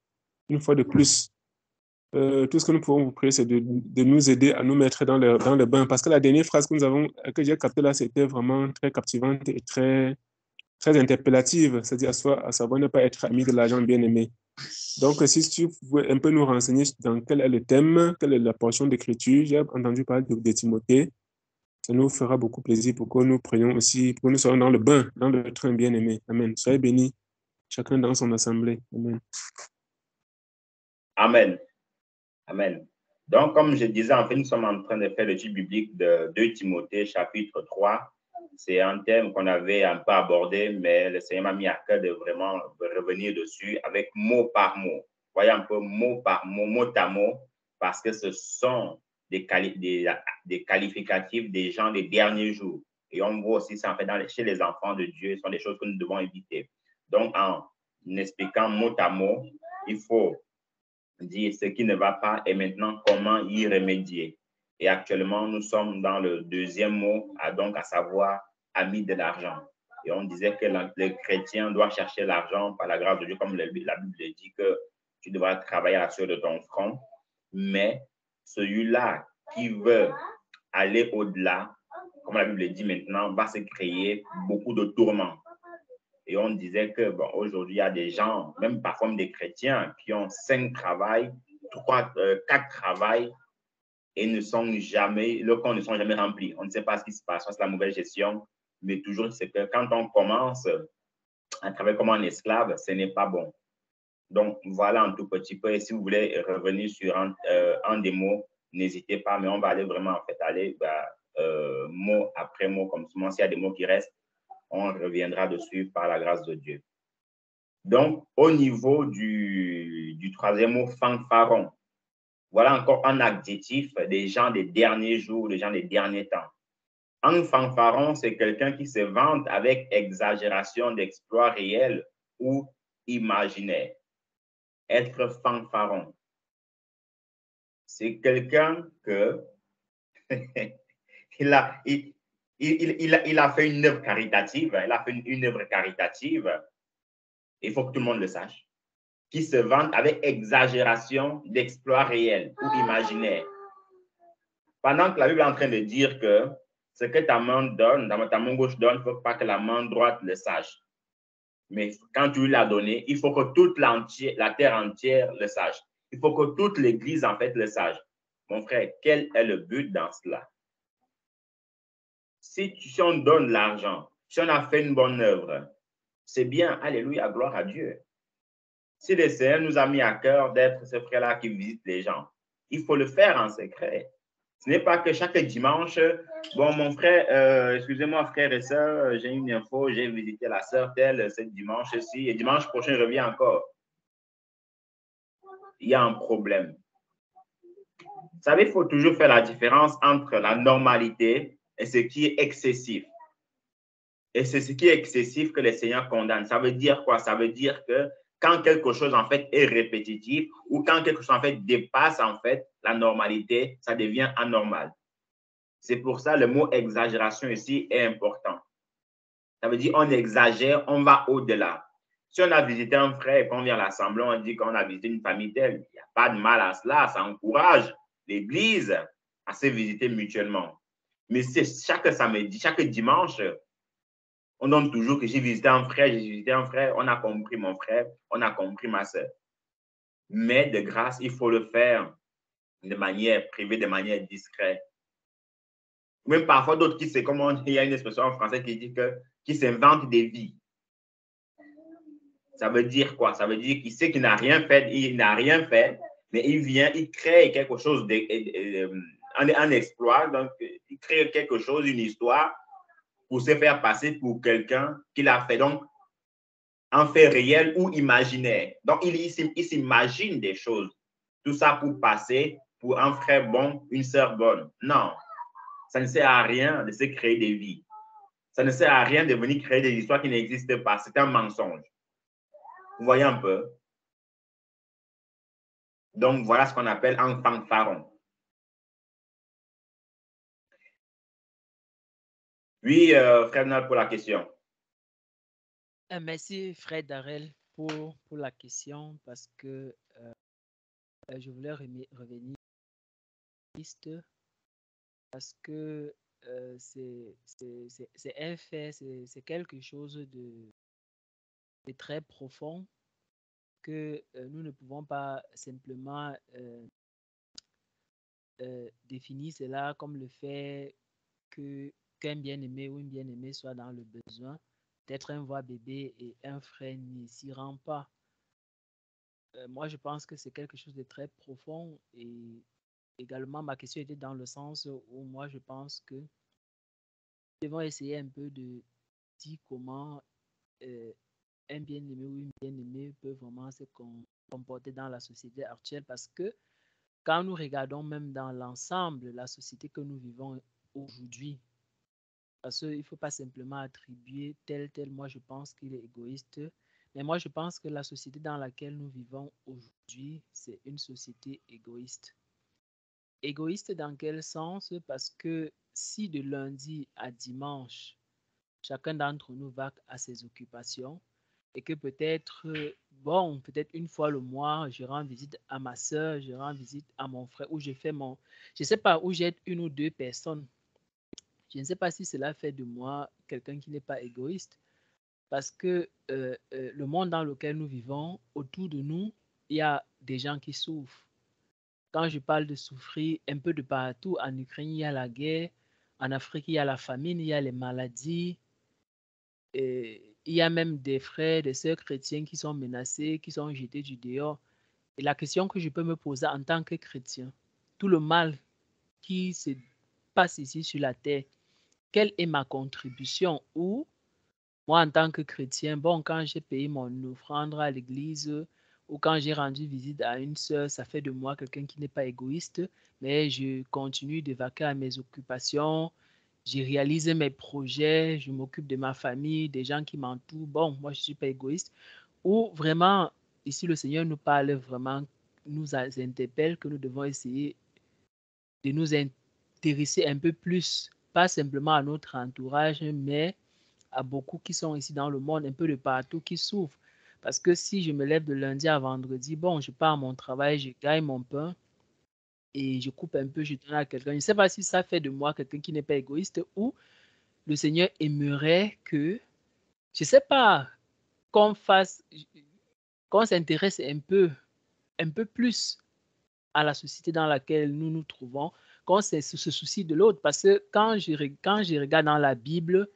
une fois de plus. Tout ce que nous pouvons vous prier, c'est de nous aider à nous mettre dans le bain. Parce que la dernière phrase que j'ai captée là, c'était vraiment très captivante et très interpellative. C'est-à-dire à savoir ne pas être ami de l'argent, bien-aimé. Donc, si tu pouvais un peu nous renseigner dans quel est le thème, quelle est la portion d'écriture, j'ai entendu parler de Timothée. Ça nous fera beaucoup plaisir pour que nous prenions aussi, pour que nous soyons dans le bain, dans le train bien-aimé. Amen. Soyez bénis, chacun dans son assemblée. Amen. Amen. Amen. Donc, comme je disais, en fait, nous sommes en train de faire l'étude biblique de 2 Timothée, chapitre 3. C'est un thème qu'on avait un peu abordé, mais le Seigneur m'a mis à cœur de vraiment revenir dessus avec mot par mot. Voyez un peu mot par mot, mot à mot, parce que ce sont des qualificatifs des gens des derniers jours. Et on voit aussi ça en fait chez les enfants de Dieu, ce sont des choses que nous devons éviter. Donc, en expliquant mot à mot, il faut dire ce qui ne va pas et maintenant comment y remédier. Et actuellement, nous sommes dans le deuxième mot, donc à savoir ami de l'argent. Et on disait que le chrétien doit chercher l'argent par la grâce de Dieu, comme la Bible dit que tu devras travailler à la sueur de ton front. Mais celui-là qui veut aller au-delà, comme la Bible dit maintenant, va se créer beaucoup de tourments. Et on disait que bon, aujourd'hui, il y a des gens, même parfois des chrétiens, qui ont 5 travails, 4 travails et ne sont jamais, leurs comptes ne sont jamais remplis. On ne sait pas ce qui se passe, c'est la mauvaise gestion, mais toujours, c'est que quand on commence à travailler comme un esclave, ce n'est pas bon. Donc, voilà un tout petit peu. Et si vous voulez revenir sur un des mots, n'hésitez pas, mais on va aller vraiment, en fait, aller mot après mot, comme souvent, s'il y a des mots qui restent, on reviendra dessus par la grâce de Dieu. Donc, au niveau du troisième mot, fanfaron, voilà encore un adjectif des gens des derniers jours, des gens des derniers temps. Un fanfaron, c'est quelqu'un qui se vante avec exagération d'exploits réels ou imaginaires. Être fanfaron, c'est quelqu'un que il a fait une œuvre caritative, il a fait une œuvre caritative, il faut que tout le monde le sache, qui se vante avec exagération d'exploits réels ou imaginaires. Pendant que la Bible est en train de dire que ce que ta main donne, ta main gauche donne, il ne faut pas que la main droite le sache. Mais quand tu lui l'as donné, il faut que toute la terre entière le sache. Il faut que toute l'Église, en fait, le sache. Mon frère, quel est le but dans cela? Si on donne l'argent, si on a fait une bonne œuvre, c'est bien, alléluia, gloire à Dieu. Si le Seigneur nous a mis à cœur d'être ce frère-là qui visite les gens, il faut le faire en secret. Ce n'est pas que chaque dimanche, bon, mon frère, excusez-moi, frère et sœur, j'ai une info, j'ai visité la sœur telle ce dimanche-ci, et dimanche prochain, je reviens encore. Il y a un problème. Vous savez, il faut toujours faire la différence entre la normalité et ce qui est excessif. Et c'est ce qui est excessif que le Seigneur condamne. Ça veut dire quoi? Ça veut dire que quand quelque chose, en fait, est répétitif ou quand quelque chose, en fait, dépasse, en fait, la normalité, ça devient anormal. C'est pour ça le mot exagération ici est important. Ça veut dire on exagère, on va au-delà. Si on a visité un frère et qu'on vient à l'assemblée, on dit qu'on a visité une famille telle, il n'y a pas de mal à cela, ça encourage l'Église à se visiter mutuellement. Mais c'est chaque samedi, chaque dimanche, on donne toujours que j'ai visité un frère, on a compris mon frère, on a compris ma soeur. Mais de grâce, il faut le faire de manière privée, de manière discrète. Même parfois, d'autres qui, c'est comme il y a une expression en français qui dit que, qui s'invente des vies. Ça veut dire quoi? Ça veut dire qu'il sait qu'il n'a rien fait, mais il vient, il crée quelque chose, un exploit, donc il crée quelque chose, une histoire, pour se faire passer pour quelqu'un qui l'a fait. Donc, un fait réel ou imaginaire. Donc, il s'imagine des choses. Tout ça pour passer pour un frère bon, une sœur bonne. Non, ça ne sert à rien de se créer des vies. Ça ne sert à rien de venir créer des histoires qui n'existent pas. C'est un mensonge. Vous voyez un peu? Donc, voilà ce qu'on appelle un fanfaron. Oui, frère Nal, pour la question. Merci, frère Darrell, pour la question, parce que je voulais revenir parce que c'est un fait, c'est quelque chose de très profond que nous ne pouvons pas simplement définir cela comme le fait qu'un bien-aimé ou une bien-aimée soit dans le besoin d'être un voix bébé et un frère n'y s'y rend pas. Moi, je pense que c'est quelque chose de très profond et également ma question était dans le sens où moi, je pense que nous devons essayer un peu de dire comment un bien-aimé ou une bien-aimée peut vraiment se comporter dans la société actuelle parce que quand nous regardons même dans l'ensemble la société que nous vivons aujourd'hui, parce qu'il ne faut pas simplement attribuer tel, moi je pense qu'il est égoïste, mais moi je pense que la société dans laquelle nous vivons aujourd'hui, c'est une société égoïste. Égoïste dans quel sens? Parce que si de lundi à dimanche, chacun d'entre nous va à ses occupations et que peut-être, bon, peut-être une fois le mois, je rends visite à ma soeur, je rends visite à mon frère, ou je fais mon... Je ne sais pas, où j'aide une ou deux personnes. Je ne sais pas si cela fait de moi quelqu'un qui n'est pas égoïste, parce que le monde dans lequel nous vivons, autour de nous, il y a des gens qui souffrent. Quand je parle de souffrir un peu de partout, en Ukraine, il y a la guerre, en Afrique, il y a la famine, il y a les maladies, et il y a même des frères, des sœurs chrétiens qui sont menacés, qui sont jetés du dehors. Et la question que je peux me poser en tant que chrétien, tout le mal qui se passe ici sur la terre, quelle est ma contribution? Ou moi, en tant que chrétien, bon, quand j'ai payé mon offrande à l'église ou quand j'ai rendu visite à une sœur, ça fait de moi quelqu'un qui n'est pas égoïste, mais je continue de vaquer à mes occupations. je réalise mes projets, je m'occupe de ma famille, des gens qui m'entourent. Bon, moi, je ne suis pas égoïste. Ou vraiment, ici, le Seigneur nous parle vraiment, nous interpelle que nous devons essayer de nous intéresser un peu plus, pas simplement à notre entourage, mais à beaucoup qui sont ici dans le monde, un peu de partout, qui souffrent. Parce que si je me lève de lundi à vendredi, bon, je pars à mon travail, je gagne mon pain et je coupe un peu, je donne à quelqu'un. Je ne sais pas si ça fait de moi quelqu'un qui n'est pas égoïste ou le Seigneur aimerait que, je ne sais pas, qu'on fasse, qu'on s'intéresse un peu plus à la société dans laquelle nous nous trouvons, qu'on se soucie de l'autre. Parce que quand je regarde dans la Bible,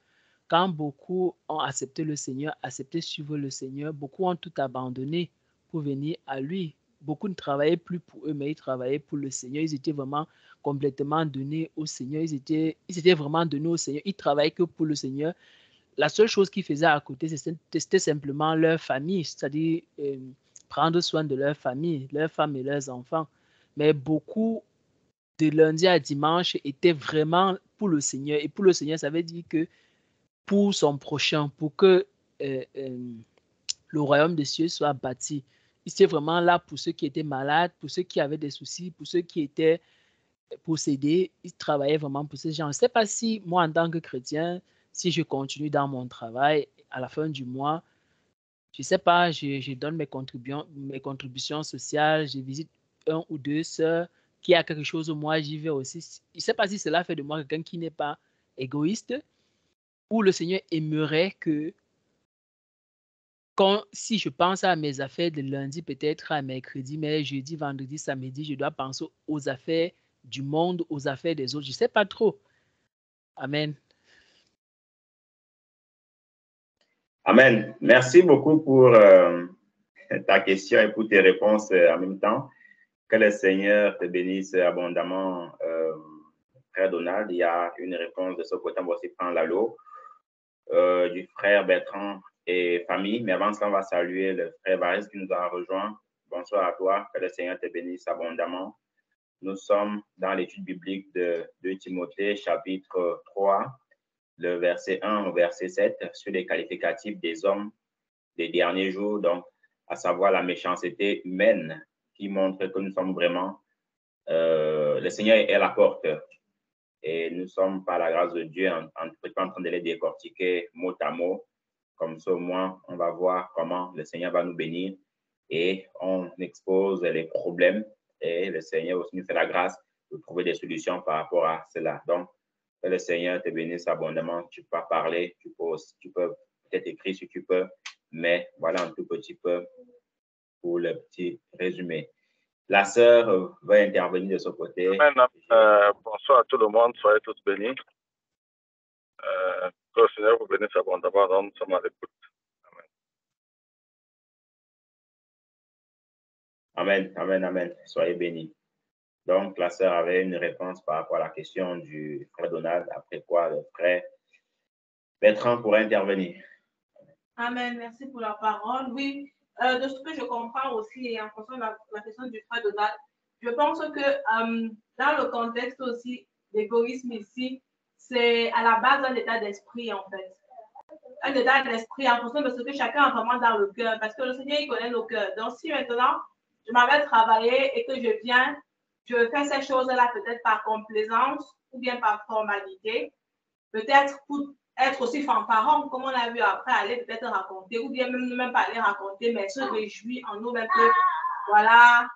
quand beaucoup ont accepté le Seigneur, accepté de suivre le Seigneur, beaucoup ont tout abandonné pour venir à lui. Beaucoup ne travaillaient plus pour eux, mais ils travaillaient pour le Seigneur. Ils étaient vraiment complètement donnés au Seigneur. Ils étaient vraiment donnés au Seigneur. Ils travaillaient que pour le Seigneur. La seule chose qu'ils faisaient à côté, c'était simplement leur famille, c'est-à-dire prendre soin de leur famille, leurs femmes et leurs enfants. Mais beaucoup, de lundi à dimanche, étaient vraiment pour le Seigneur. Et pour le Seigneur, ça veut dire que pour son prochain, pour que le royaume des cieux soit bâti. Il était vraiment là pour ceux qui étaient malades, pour ceux qui avaient des soucis, pour ceux qui étaient possédés. Il travaillait vraiment pour ces gens. Je ne sais pas si moi, en tant que chrétien, si je continue dans mon travail, à la fin du mois, je ne sais pas, je donne mes contributions sociales, je visite un ou deux sœurs qui a quelque chose, moi j'y vais aussi. Je ne sais pas si cela fait de moi quelqu'un qui n'est pas égoïste, ou le Seigneur aimerait que si je pense à mes affaires de lundi, peut-être à mercredi, mais jeudi, vendredi, samedi, je dois penser aux affaires du monde, aux affaires des autres. Je ne sais pas trop. Amen. Amen. Merci beaucoup pour ta question et pour tes réponses en même temps. Que le Seigneur te bénisse abondamment, frère Donald. Il y a une réponse de ce côté. On va aussi prendre l'allô du frère Bertrand et famille. Mais avant cela, on va saluer le frère Varis qui nous a rejoint. Bonsoir à toi. Que le Seigneur te bénisse abondamment. Nous sommes dans l'étude biblique de Timothée, chapitre 3, le verset 1 au verset 7, sur les qualificatifs des hommes des derniers jours, donc à savoir la méchanceté humaine qui montre que nous sommes vraiment, le Seigneur est à la porte et nous sommes par la grâce de Dieu en train de les décortiquer mot à mot. Comme ça, au moins, on va voir comment le Seigneur va nous bénir et on expose les problèmes et le Seigneur aussi nous fait la grâce de trouver des solutions par rapport à cela. Donc, que le Seigneur te bénisse abondamment. Tu peux parler, tu peux peut-être écrire si tu peux, mais voilà un tout petit peu pour le petit résumé. La sœur va intervenir de ce côté. Bonsoir à tout le monde, soyez tous bénis. Que le Seigneur vous bénisse abondamment, donc nous sommes à l'écoute. Amen, amen, amen. Soyez bénis. Donc, la sœur avait une réponse par rapport à la question du frère Donald, après quoi le frère Bertrand pourrait intervenir. Amen, merci pour la parole. Oui, de ce que je comprends aussi, et en fonction de la question du frère Donald, je pense que dans le contexte aussi d'égoïsme ici, c'est à la base un état d'esprit en fait. Un état d'esprit en fonction de ce que chacun a vraiment dans le cœur, parce que le Seigneur, il connaît nos cœurs. Donc, si maintenant, je m'avais travaillé et que je viens, je fais ces choses-là peut-être par complaisance ou bien par formalité, peut-être pour être aussi fanfaron, comme on a vu après, aller peut-être raconter, ou bien même pas aller raconter, mais se réjouir en nous-mêmes que, voilà,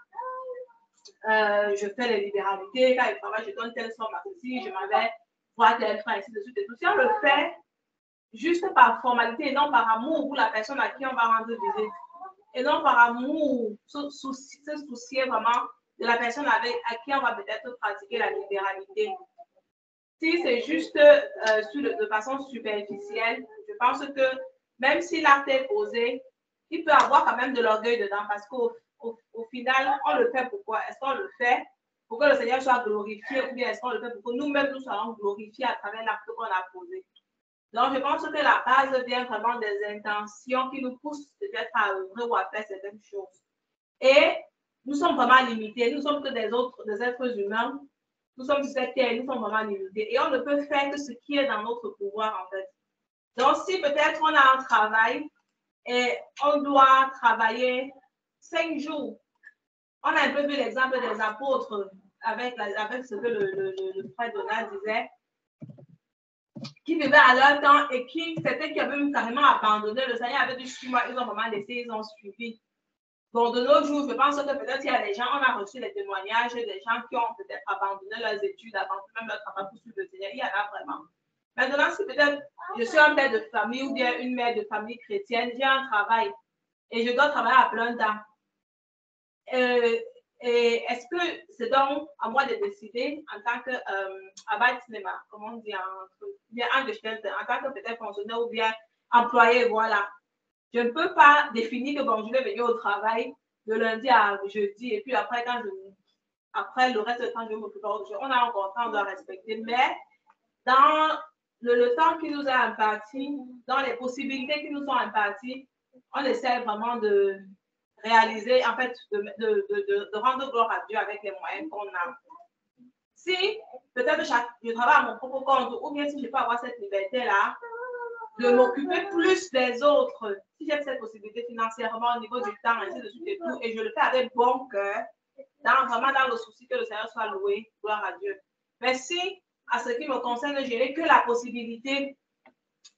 je fais les libéralités, quand il travaille, je donne telle somme à ceci, je m'avais voir tel frein, ainsi de suite et tout. Si on le fait juste par formalité et non par amour pour la personne à qui on va rendre visite, et non par amour, se soucier vraiment de la personne à qui on va peut-être pratiquer la libéralité. Si c'est juste de façon superficielle, je pense que même si l'acte est posé, il peut avoir quand même de l'orgueil dedans parce qu'au final, on le fait pourquoi? Est-ce qu'on le fait pour que le Seigneur soit glorifié ou bien est-ce qu'on le fait pour que nous-mêmes nous soyons glorifiés à travers l'acte qu'on a posé? Donc, je pense que la base vient vraiment des intentions qui nous poussent peut-être à œuvrer ou à faire certaines choses. Et nous sommes vraiment limités. Nous sommes que des êtres humains. Nous sommes sur cette terre, nous sommes vraiment limités. Et on ne peut faire que ce qui est dans notre pouvoir, en fait. Donc, si peut-être on a un travail et on doit travailler 5 jours, on a un peu vu l'exemple des apôtres avec ce que le frère Donald disait, qui vivaient à leur temps et c'était qui avaient carrément abandonné. Le Seigneur avait dit, suis-moi, ils ont vraiment laissé, ils ont suivi. Donc, de nos jours, je pense que peut-être il y a des gens, on a reçu les témoignages des gens qui ont peut-être abandonné leurs études, abandonné même leur travail pour suivre le Seigneur. Il y en a vraiment. Maintenant, si peut-être je suis un père de famille ou bien une mère de famille chrétienne, j'ai un travail et je dois travailler à plein temps. Et est-ce que c'est donc à moi de décider en tant que Arbeitnehmer, comment on dit bien Angestellte, en tant que peut-être fonctionnaire ou bien employé, voilà. Je ne peux pas définir que bon, je vais venir au travail de lundi à jeudi et puis après, après le reste du temps, je vais m'occuper d'autre chose. On a un contrat, on doit respecter, mais dans le temps qui nous est imparti, dans les possibilités qui nous sont imparties, on essaie vraiment de réaliser, en fait, de rendre gloire à Dieu avec les moyens qu'on a. Si peut-être je travaille à mon propre compte, ou bien si je peux avoir cette liberté-là, de m'occuper plus des autres, si j'ai cette possibilité financièrement au niveau du temps, ainsi de suite et tout, et je le fais avec bon cœur, vraiment dans le souci que le Seigneur soit loué, gloire à Dieu. Mais si, à ce qui me concerne, je n'ai que la possibilité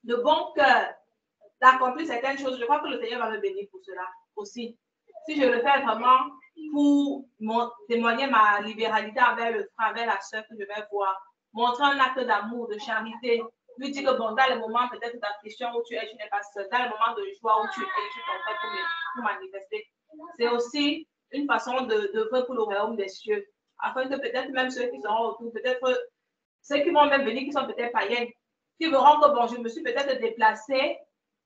de bon cœur d'accomplir certaines choses, je crois que le Seigneur va me bénir pour cela aussi. Si je le fais vraiment pour témoigner ma libéralité envers le frère, envers la soeur que je vais voir, montrer un acte d'amour, de charité, lui dire que bon, dans les moments peut-être d'affliction où tu es, tu n'es pas seul, dans les moments de joie où tu es, tu t'en fais pour manifester. C'est aussi une façon de faire pour le royaume des cieux, afin que peut-être même ceux qui seront autour, peut-être ceux qui vont même venir, qui sont peut-être païens, qui verront que bon, je me suis peut-être déplacée,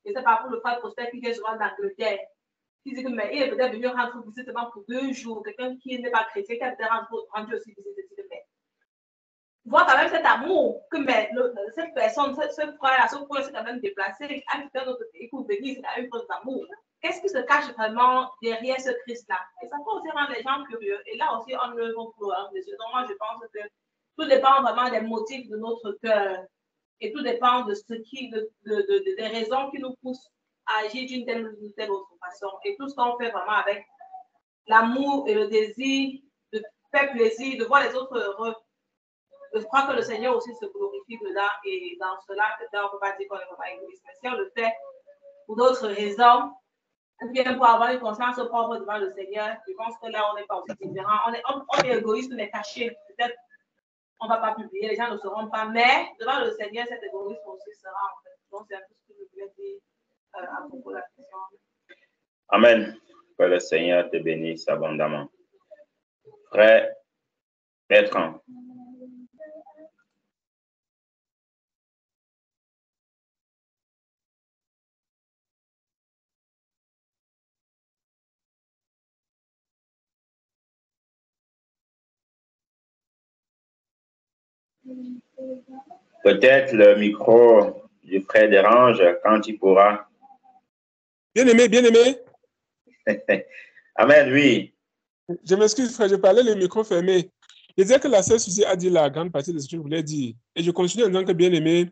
et c'est pas pour le frère Prosper qui vient souvent d'Angleterre, qui dit que mais il est peut-être venu rendre visite seulement pour 2 jours, quelqu'un qui n'est pas chrétien, qui a peut-être rendu aussi visite, mais voir quand même cet amour que mais cette personne, ce frère-là, ce frère s'est quand même déplacé à un autre pays pour venir, c'est quand même une preuve d'amour. Qu'est-ce qui se cache vraiment derrière ce Christ-là? Et ça peut aussi rendre les gens curieux. Et là aussi, on le voit pour les yeux. Donc, moi, je pense que tout dépend vraiment des motifs de notre cœur. Et tout dépend de ce qui, des raisons qui nous poussent à agir d'une telle ou d'une telle autre façon. Et tout ce qu'on fait vraiment avec l'amour et le désir de faire plaisir, de voir les autres heureux. Je crois que le Seigneur aussi se glorifie dedans et dans cela, on ne peut pas dire qu'on est vraiment égoïste. Mais si on le fait pour d'autres raisons, ou bien pour avoir une conscience propre devant le Seigneur, je pense que là, on n'est pas aussi différent. On est égoïste, mais caché. Peut-être on ne va pas publier, les gens ne sauront pas, mais devant le Seigneur, cet égoïsme aussi sera en fait. Donc, c'est un peu ce que je voulais dire à propos de la question. Amen. Que le Seigneur te bénisse abondamment. Frère Bertrand. Peut-être le micro du frère dérange quand il pourra. Bien-aimé, bien-aimé. Amen, oui. Je m'excuse, frère, je parlais le micro fermé. Je disais que la sœur Suzy a dit la grande partie de ce que je voulais dire. Et je continue en disant que, bien-aimé,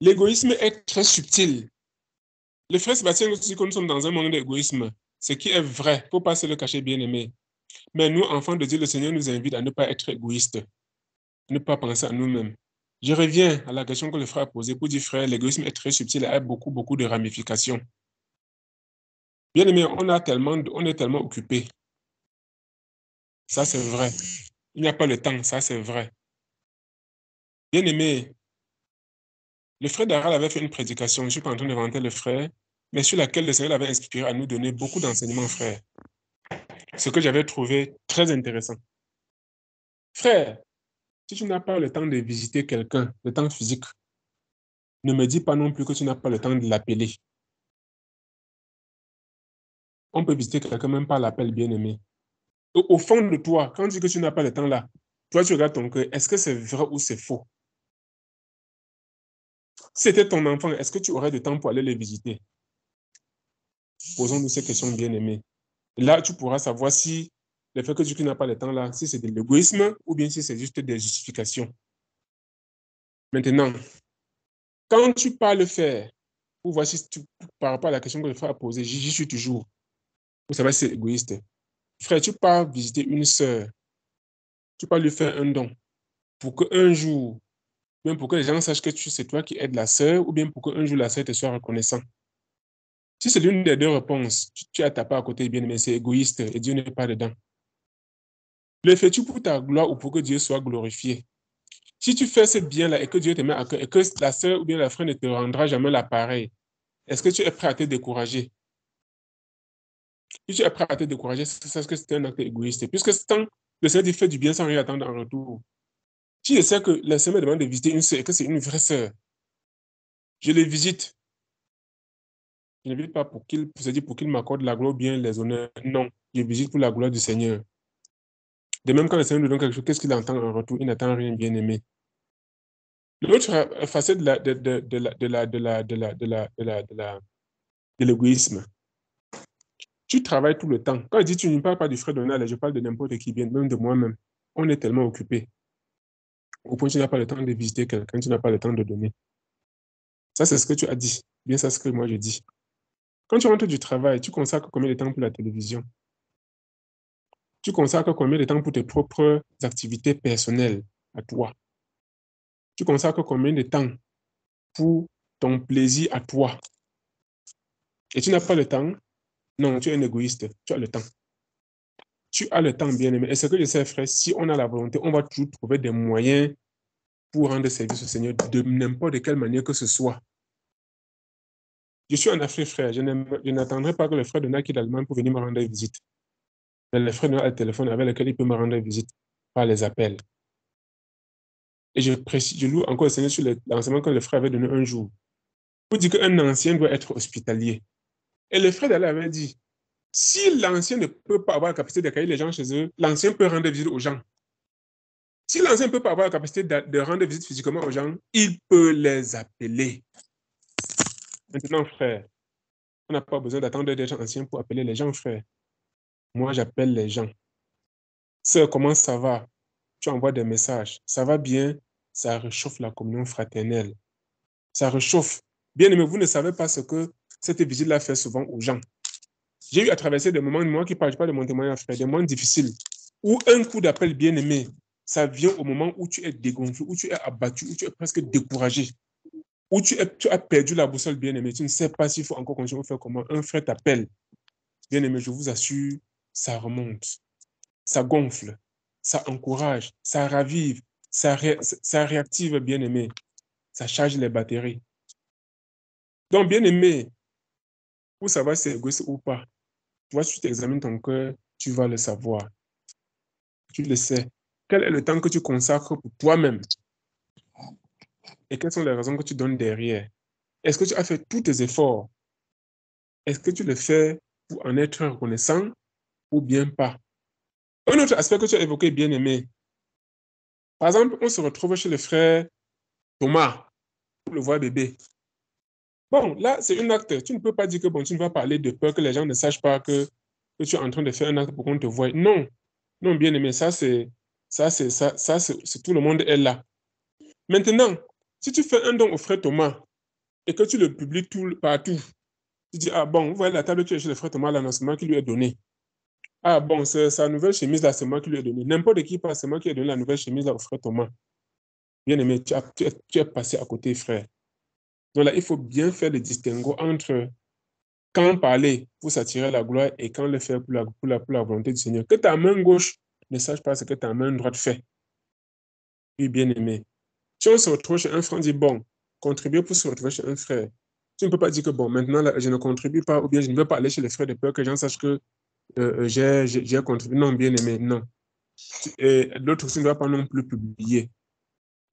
l'égoïsme est très subtil. Le frère Sébastien nous dit que nous sommes dans un monde d'égoïsme, ce qui est vrai, il ne faut pas se le cacher, bien-aimé. Mais nous, enfants de Dieu, le Seigneur nous invite à ne pas être égoïstes, à ne pas penser à nous-mêmes. Je reviens à la question que le frère a posée pour dire, frère, l'égoïsme est très subtil et a beaucoup, beaucoup de ramifications. Bien-aimé, on est tellement occupés. Ça, c'est vrai. Il n'y a pas le temps, ça, c'est vrai. Bien-aimé, le frère Daral avait fait une prédication, je ne suis pas en train de vanter le frère, mais sur laquelle le Seigneur l'avait inspiré à nous donner beaucoup d'enseignements, frère. Ce que j'avais trouvé très intéressant. Frère, si tu n'as pas le temps de visiter quelqu'un, le temps physique, ne me dis pas non plus que tu n'as pas le temps de l'appeler. On peut visiter quelqu'un même par l'appel, bien-aimé. Au fond de toi, quand tu dis que tu n'as pas le temps là, toi, tu regardes ton cœur, est-ce que c'est vrai ou c'est faux? Si c'était ton enfant, est-ce que tu aurais du temps pour aller les visiter? Posons-nous ces questions, bien-aimés. Là, tu pourras savoir si le fait que tu n'as pas le temps là, si c'est de l'égoïsme ou bien si c'est juste des justifications. Maintenant, quand tu parles faire, ou voici par rapport à la question que le frère a posée, j'y suis toujours. Vous savez, c'est égoïste. Frère, tu pars visiter une sœur, tu pars lui faire un don pour qu'un jour, bien pour que les gens sachent que c'est toi qui aides la sœur, ou bien pour qu'un jour la sœur te soit reconnaissant. Si c'est l'une des deux réponses, tu as ta part à côté, bien, mais c'est égoïste et Dieu n'est pas dedans. Le fais-tu pour ta gloire ou pour que Dieu soit glorifié? Si tu fais ce bien-là et que Dieu te met à cœur et que la sœur ou bien la frère ne te rendra jamais l'appareil, est-ce que tu es prêt à te décourager? Si tu es prêt à te décourager, c'est que c'est un acte égoïste. Puisque tant le Seigneur dit fait du bien sans rien attendre en retour. Si je sais que le Seigneur me demande de visiter une sœur et que c'est une vraie sœur, je les visite. Je ne visite pas pour qu'il m'accorde la gloire ou bien les honneurs. Non, je visite pour la gloire du Seigneur. De même, quand le Seigneur nous donne quelque chose, qu'est-ce qu'il entend en retour? Il n'attend rien, bien aimé. L'autre facette de l'égoïsme. Tu travailles tout le temps. Quand je dis tu ne parles pas du frère Donald, je parle de n'importe qui vient, même de moi-même. On est tellement occupé. Au point où tu n'as pas le temps de visiter quelqu'un, tu n'as pas le temps de donner. Ça, c'est ce que tu as dit. Bien, ça, c'est ce que moi, je dis. Quand tu rentres du travail, tu consacres combien de temps pour la télévision? Tu consacres combien de temps pour tes propres activités personnelles à toi? Tu consacres combien de temps pour ton plaisir à toi? Et tu n'as pas le temps? Non, tu es un égoïste. Tu as le temps. Tu as le temps, bien aimé. Et ce que je sais, frère, si on a la volonté, on va toujours trouver des moyens pour rendre service au Seigneur de n'importe quelle manière que ce soit. Je suis en Afrique, frère. Je n'attendrai pas que le frère Donald quitte l'Allemagne pour venir me rendre visite. Mais le frère Donald a le téléphone avec lequel il peut me rendre visite par les appels. Et je loue encore le Seigneur sur l'enseignement que le frère avait donné un jour. Pour dire qu'un ancien doit être hospitalier. Et le frère Donald avait dit, si l'ancien ne peut pas avoir la capacité d'accueillir les gens chez eux, l'ancien peut rendre visite aux gens. Si l'ancien ne peut pas avoir la capacité de rendre visite physiquement aux gens, il peut les appeler. Maintenant, frère, on n'a pas besoin d'attendre d'être ancien pour appeler les gens, frère. Moi, j'appelle les gens. Sœur, comment ça va? Tu envoies des messages. Ça va bien? Ça réchauffe la communion fraternelle. Ça réchauffe. Bien aimé, vous ne savez pas ce que cette visite-là fait souvent aux gens. J'ai eu à traverser des moments, moi qui ne parle pas de mon témoignage, frère, des moments difficiles, où un coup d'appel bien aimé, ça vient au moment où tu es dégonflé, où tu es abattu, où tu es presque découragé, où tu as perdu la boussole, bien aimé. Tu ne sais pas s'il faut encore continuer à faire comment. Un frère t'appelle. Bien aimé, je vous assure, ça remonte, ça gonfle, ça encourage, ça ravive, ça réactive, bien aimé. Ça charge les batteries. Donc, bien aimé, pour savoir si c'est égoïste ou pas, toi, si tu examines ton cœur, tu vas le savoir. Tu le sais. Quel est le temps que tu consacres pour toi-même? Et quelles sont les raisons que tu donnes derrière? Est-ce que tu as fait tous tes efforts? Est-ce que tu le fais pour en être reconnaissant ou bien pas? Un autre aspect que tu as évoqué, bien aimé. Par exemple, on se retrouve chez le frère Thomas pour le voir bébé. Bon, là, c'est un acte. Tu ne peux pas dire que bon, tu ne vas parler de peur que les gens ne sachent pas que tu es en train de faire un acte pour qu'on te voie. Non, non, bien aimé, ça, c'est tout le monde est là. Maintenant, si tu fais un don au frère Thomas et que tu le publies partout, tu dis, ah bon, vous voyez la table, tu es chez le frère Thomas, l'annoncement qui lui est donné. Ah bon, c'est sa nouvelle chemise là, c'est moi qui lui ai donné. N'importe qui passe, c'est moi qui ai donné la nouvelle chemise là au frère Thomas. Bien aimé, tu es passé à côté, frère. Donc là, il faut bien faire le distinguo entre quand parler pour s'attirer la gloire et quand le faire pour la volonté du Seigneur. Que ta main gauche ne sache pas ce que ta main droite fait. Oui, bien aimé. Si on se retrouve chez un frère, on dit, bon, contribuer pour se retrouver chez un frère. Tu ne peux pas dire que, bon, maintenant, là, je ne contribue pas, ou bien je ne veux pas aller chez les frères de peur que les gens sachent que j'ai contribué. Non, bien aimé, non. Et l'autre aussi ne doit pas non plus publier.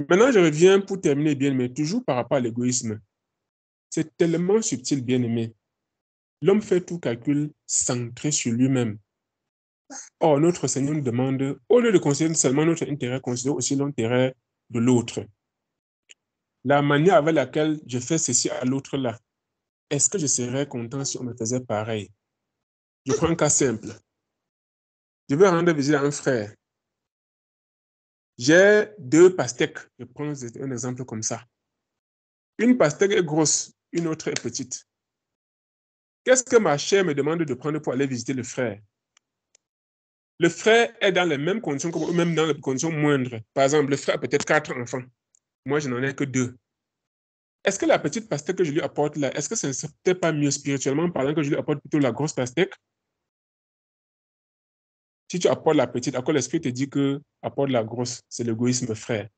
Maintenant, je reviens pour terminer, bien aimé, toujours par rapport à l'égoïsme. C'est tellement subtil, bien aimé. L'homme fait tout calcul centré sur lui-même. Or, notre Seigneur nous demande, au lieu de considérer seulement notre intérêt, considérer aussi l'intérêt de l'autre. La manière avec laquelle je fais ceci à l'autre là, est-ce que je serais content si on me faisait pareil? Je prends un cas simple. Je veux rendre visite à un frère. J'ai 2 pastèques. Je prends un exemple comme ça. Une pastèque est grosse, une autre est petite. Qu'est-ce que ma chère me demande de prendre pour aller visiter le frère? Le frère est dans les mêmes conditions que moi, ou même dans les conditions moindres. Par exemple, le frère a peut-être 4 enfants. Moi, je n'en ai que 2. Est-ce que la petite pastèque que je lui apporte là, est-ce que ce ne serait pas mieux spirituellement parlant que je lui apporte plutôt la grosse pastèque? Si tu apportes la petite, à quoi l'esprit te dit que apporte la grosse? C'est l'égoïsme, frère.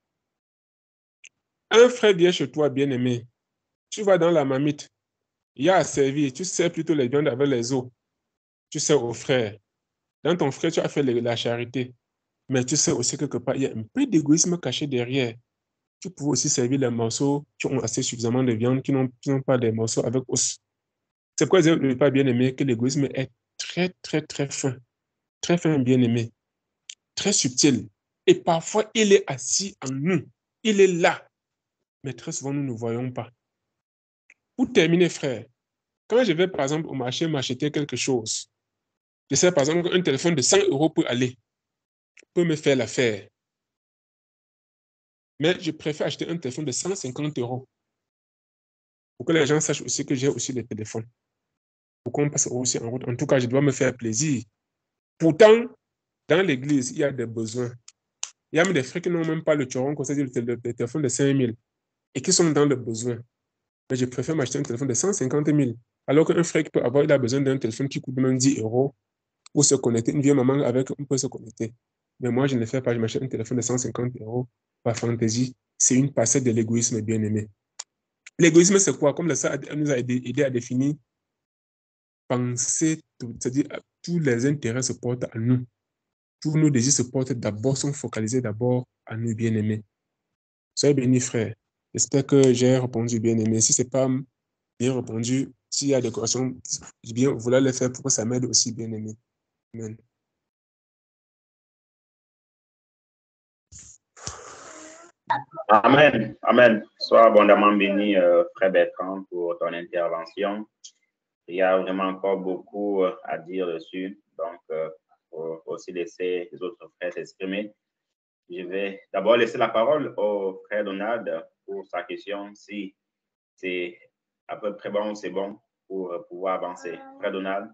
Un frère vient chez toi, bien-aimé. Tu vas dans la marmite. Il y a à servir. Tu sers plutôt les viandes avec les os. Tu sers au frère. Dans ton frère, tu as fait la charité. Mais tu sais aussi quelque part, il y a un peu d'égoïsme caché derrière. Tu peux aussi servir les morceaux qui ont assez suffisamment de viande, qui n'ont pas des morceaux avec os. C'est pourquoi je ne veux pas bien aimé que l'égoïsme est très, très, très fin, bien aimé, très subtil. Et parfois, il est assis en nous. Il est là. Mais très souvent, nous ne voyons pas. Pour terminer, frère, quand je vais, par exemple, au marché m'acheter quelque chose, je sais, par exemple, qu'un téléphone de 100 € peut aller, peut me faire l'affaire. Mais je préfère acheter un téléphone de 150 € pour que les gens sachent aussi que j'ai aussi des téléphones. Pour qu'on passe aussi en route. En tout cas, je dois me faire plaisir. Pourtant, dans l'église, il y a des besoins. Il y a même des frères qui n'ont même pas le choron, c'est-à-dire le téléphone de 5 000 et qui sont dans le besoin. Mais je préfère m'acheter un téléphone de 150 000. Alors qu'un frère qui peut avoir, il a besoin d'un téléphone qui coûte même 10 € pour se connecter. Une vieille maman avec, on peut se connecter. Mais moi, je ne le fais pas. Je m'achète un téléphone de 150 € par fantaisie. C'est une facette de l'égoïsme, bien aimé. L'égoïsme, c'est quoi? Comme ça nous a aidé à définir, penser, c'est-à-dire tous les intérêts se portent à nous. Tous nos désirs se portent d'abord, sont focalisés d'abord à nous, bien-aimés. Soyez bénis, frère. J'espère que j'ai répondu bien-aimé. Si ce n'est pas bien répondu, s'il y a des questions, bien vouloir les faire pour que ça m'aide aussi, bien-aimé. Amen. Amen. Amen. Sois abondamment béni, frère Bertrand, pour ton intervention. Il y a vraiment encore beaucoup à dire dessus. Donc, faut aussi laisser les autres frères s'exprimer. Je vais d'abord laisser la parole au frère Donald pour sa question. Si c'est à peu près bon, c'est bon pour pouvoir avancer. Frère Donald.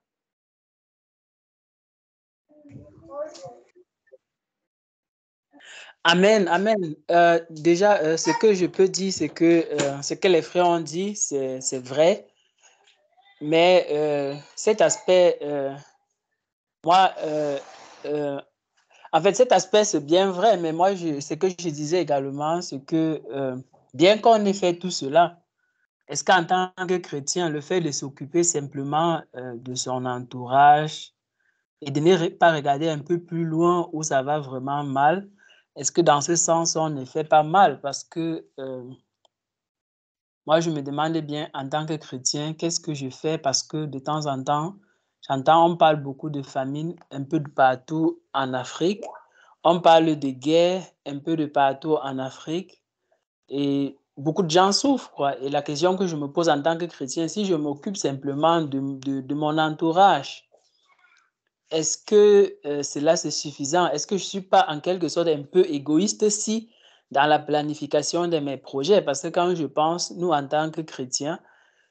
Amen, amen. Déjà, ce que je peux dire, c'est que ce que les frères ont dit, c'est vrai. Mais cet aspect, moi, en fait, cet aspect, c'est bien vrai. Mais moi, ce que je disais également, c'est que bien qu'on ait fait tout cela, est-ce qu'en tant que chrétien, le fait de s'occuper simplement de son entourage et de ne pas regarder un peu plus loin où ça va vraiment mal, est-ce que dans ce sens, on ne fait pas mal? Parce que moi, je me demande bien, en tant que chrétien, qu'est-ce que je fais? Parce que de temps en temps, j'entends, on parle beaucoup de famine un peu de partout en Afrique. On parle de guerre un peu de partout en Afrique. Et beaucoup de gens souffrent, quoi. Et la question que je me pose en tant que chrétien, si je m'occupe simplement de mon entourage, est-ce que cela c'est suffisant? Est-ce que je ne suis pas en quelque sorte un peu égoïste si dans la planification de mes projets? Parce que quand je pense, nous en tant que chrétiens,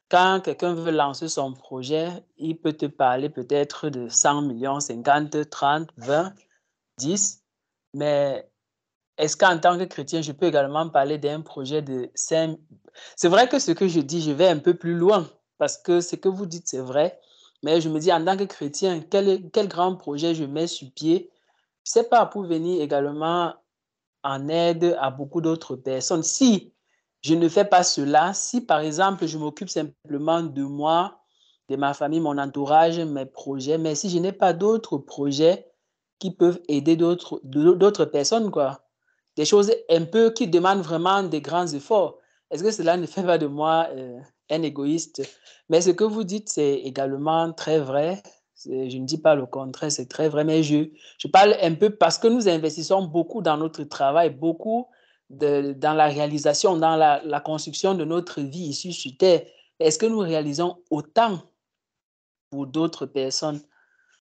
quand quelqu'un veut lancer son projet, il peut te parler peut-être de 100 millions, 50, 30, 20, 10, mais est-ce qu'en tant que chrétien, je peux également parler d'un projet de 5? C'est vrai que ce que je dis, je vais un peu plus loin, parce que ce que vous dites, c'est vrai, mais je me dis, en tant que chrétien, quel grand projet je mets sur pied? Je ne sais pas, pour venir également en aide à beaucoup d'autres personnes. Si je ne fais pas cela, si par exemple, je m'occupe simplement de moi, de ma famille, mon entourage, mes projets, mais si je n'ai pas d'autres projets qui peuvent aider d'autres personnes, quoi, des choses un peu qui demandent vraiment des grands efforts, est-ce que cela ne fait pas de moi un égoïste? Mais ce que vous dites, c'est également très vrai. Je ne dis pas le contraire, c'est très vrai, mais je parle un peu parce que nous investissons beaucoup dans notre travail, beaucoup dans la réalisation, dans la construction de notre vie ici sur Terre. Est-ce que nous réalisons autant pour d'autres personnes?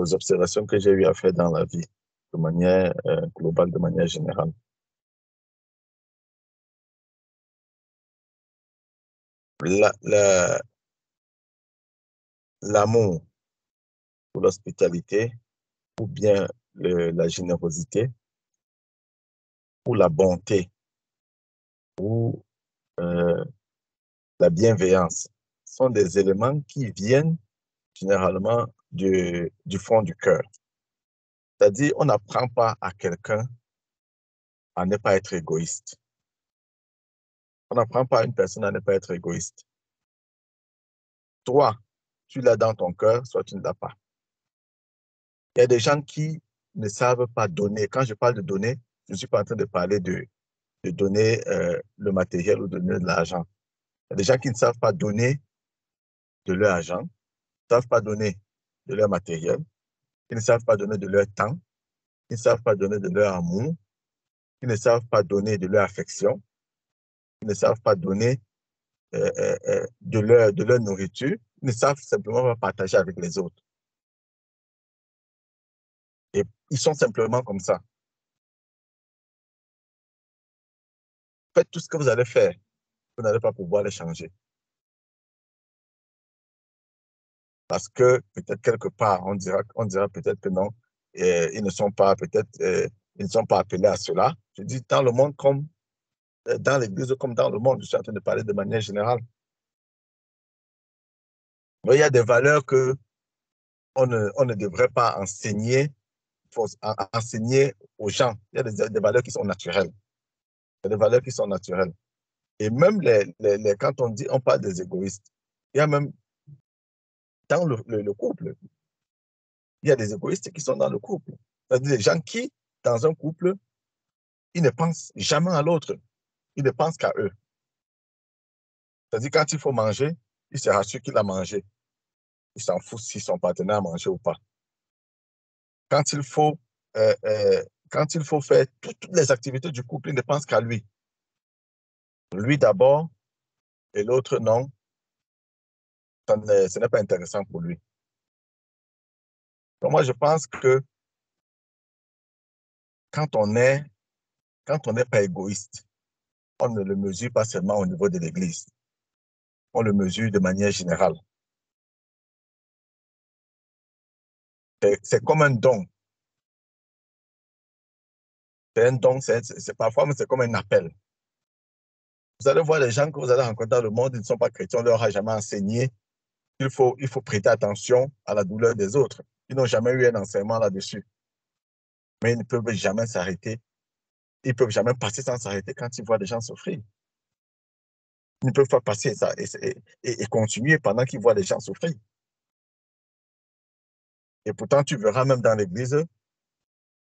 aux observations que j'ai eu à faire dans la vie, de manière globale, de manière générale. L'amour pour l'hospitalité, ou bien la générosité, ou la bonté, ou la bienveillance, sont des éléments qui viennent généralement du fond du cœur. C'est-à-dire, on n'apprend pas à quelqu'un à ne pas être égoïste. On n'apprend pas à une personne à ne pas être égoïste. Toi, tu l'as dans ton cœur, soit tu ne l'as pas. Il y a des gens qui ne savent pas donner. Quand je parle de donner, je ne suis pas en train de parler de donner le matériel ou de donner de l'argent. Il y a des gens qui ne savent pas donner de leur argent, ne savent pas donner de leur matériel, ils ne savent pas donner de leur temps, ils ne savent pas donner de leur amour, ils ne savent pas donner de leur affection, ils ne savent pas donner de leur nourriture, ils ne savent simplement pas partager avec les autres. Et ils sont simplement comme ça. Faites tout ce que vous allez faire, vous n'allez pas pouvoir les changer. Parce que peut-être quelque part, on dira peut-être que non, ils ne sont pas ils ne sont pas appelés à cela. Je dis dans le monde comme dans l'Église comme dans le monde, je suis en train de parler de manière générale. Mais il y a des valeurs que on ne devrait pas enseigner aux gens. Il y a des valeurs qui sont naturelles. Il y a des valeurs qui sont naturelles. Et même quand on parle des égoïstes, il y a même dans le couple, il y a des égoïstes qui sont dans le couple. C'est-à-dire des gens qui, dans un couple, ils ne pensent jamais à l'autre. Ils ne pensent qu'à eux. C'est-à-dire quand il faut manger, il se rassure qu'il a mangé. Il s'en fout si son partenaire a mangé ou pas. Quand il faut, faire toutes les activités du couple, il ne pense qu'à lui. Lui d'abord et l'autre non. Ce n'est pas intéressant pour lui. Donc moi, je pense que quand on n'est pas égoïste, on ne le mesure pas seulement au niveau de l'Église. On le mesure de manière générale. C'est comme un don. C'est un don, parfois, mais c'est comme un appel. Vous allez voir les gens que vous allez rencontrer dans le monde, ils ne sont pas chrétiens, on ne leur a jamais enseigné. Il faut prêter attention à la douleur des autres. Ils n'ont jamais eu un enseignement là-dessus. Mais ils ne peuvent jamais s'arrêter. Ils ne peuvent jamais passer sans s'arrêter quand ils voient des gens souffrir. Ils ne peuvent pas passer ça et continuer pendant qu'ils voient des gens souffrir. Et pourtant, tu verras même dans l'église,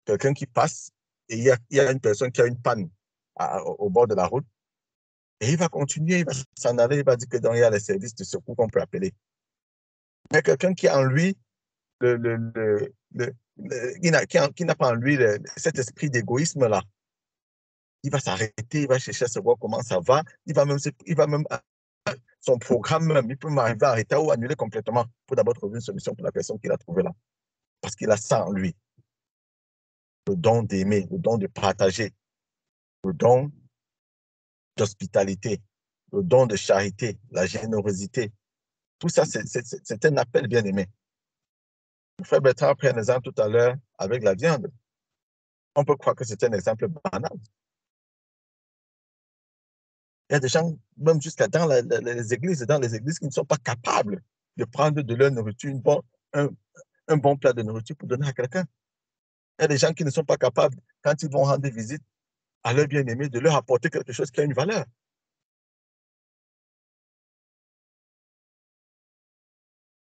quelqu'un qui passe et il y a une personne qui a une panne au bord de la route. Et il va continuer, il va s'en aller, il va dire que il y a les services de secours qu'on peut appeler. Mais quelqu'un qui a en lui qui n'a pas en lui cet esprit d'égoïsme-là, il va s'arrêter, il va chercher à savoir comment ça va, il va même son programme même, il peut m'arriver à arrêter ou annuler complètement pour d'abord trouver une solution pour la personne qu'il a trouvée là. Parce qu'il a ça en lui. Le don d'aimer, le don de partager, le don d'hospitalité, le don de charité, la générosité. Tout ça, c'est un appel bien aimé. Le frère Bertrand a pris un exemple tout à l'heure avec la viande. On peut croire que c'est un exemple banal. Il y a des gens, même jusqu'à dans les églises qui ne sont pas capables de prendre de leur nourriture, un bon plat de nourriture pour donner à quelqu'un. Il y a des gens qui ne sont pas capables, quand ils vont rendre visite à leur bien-aimé, de leur apporter quelque chose qui a une valeur.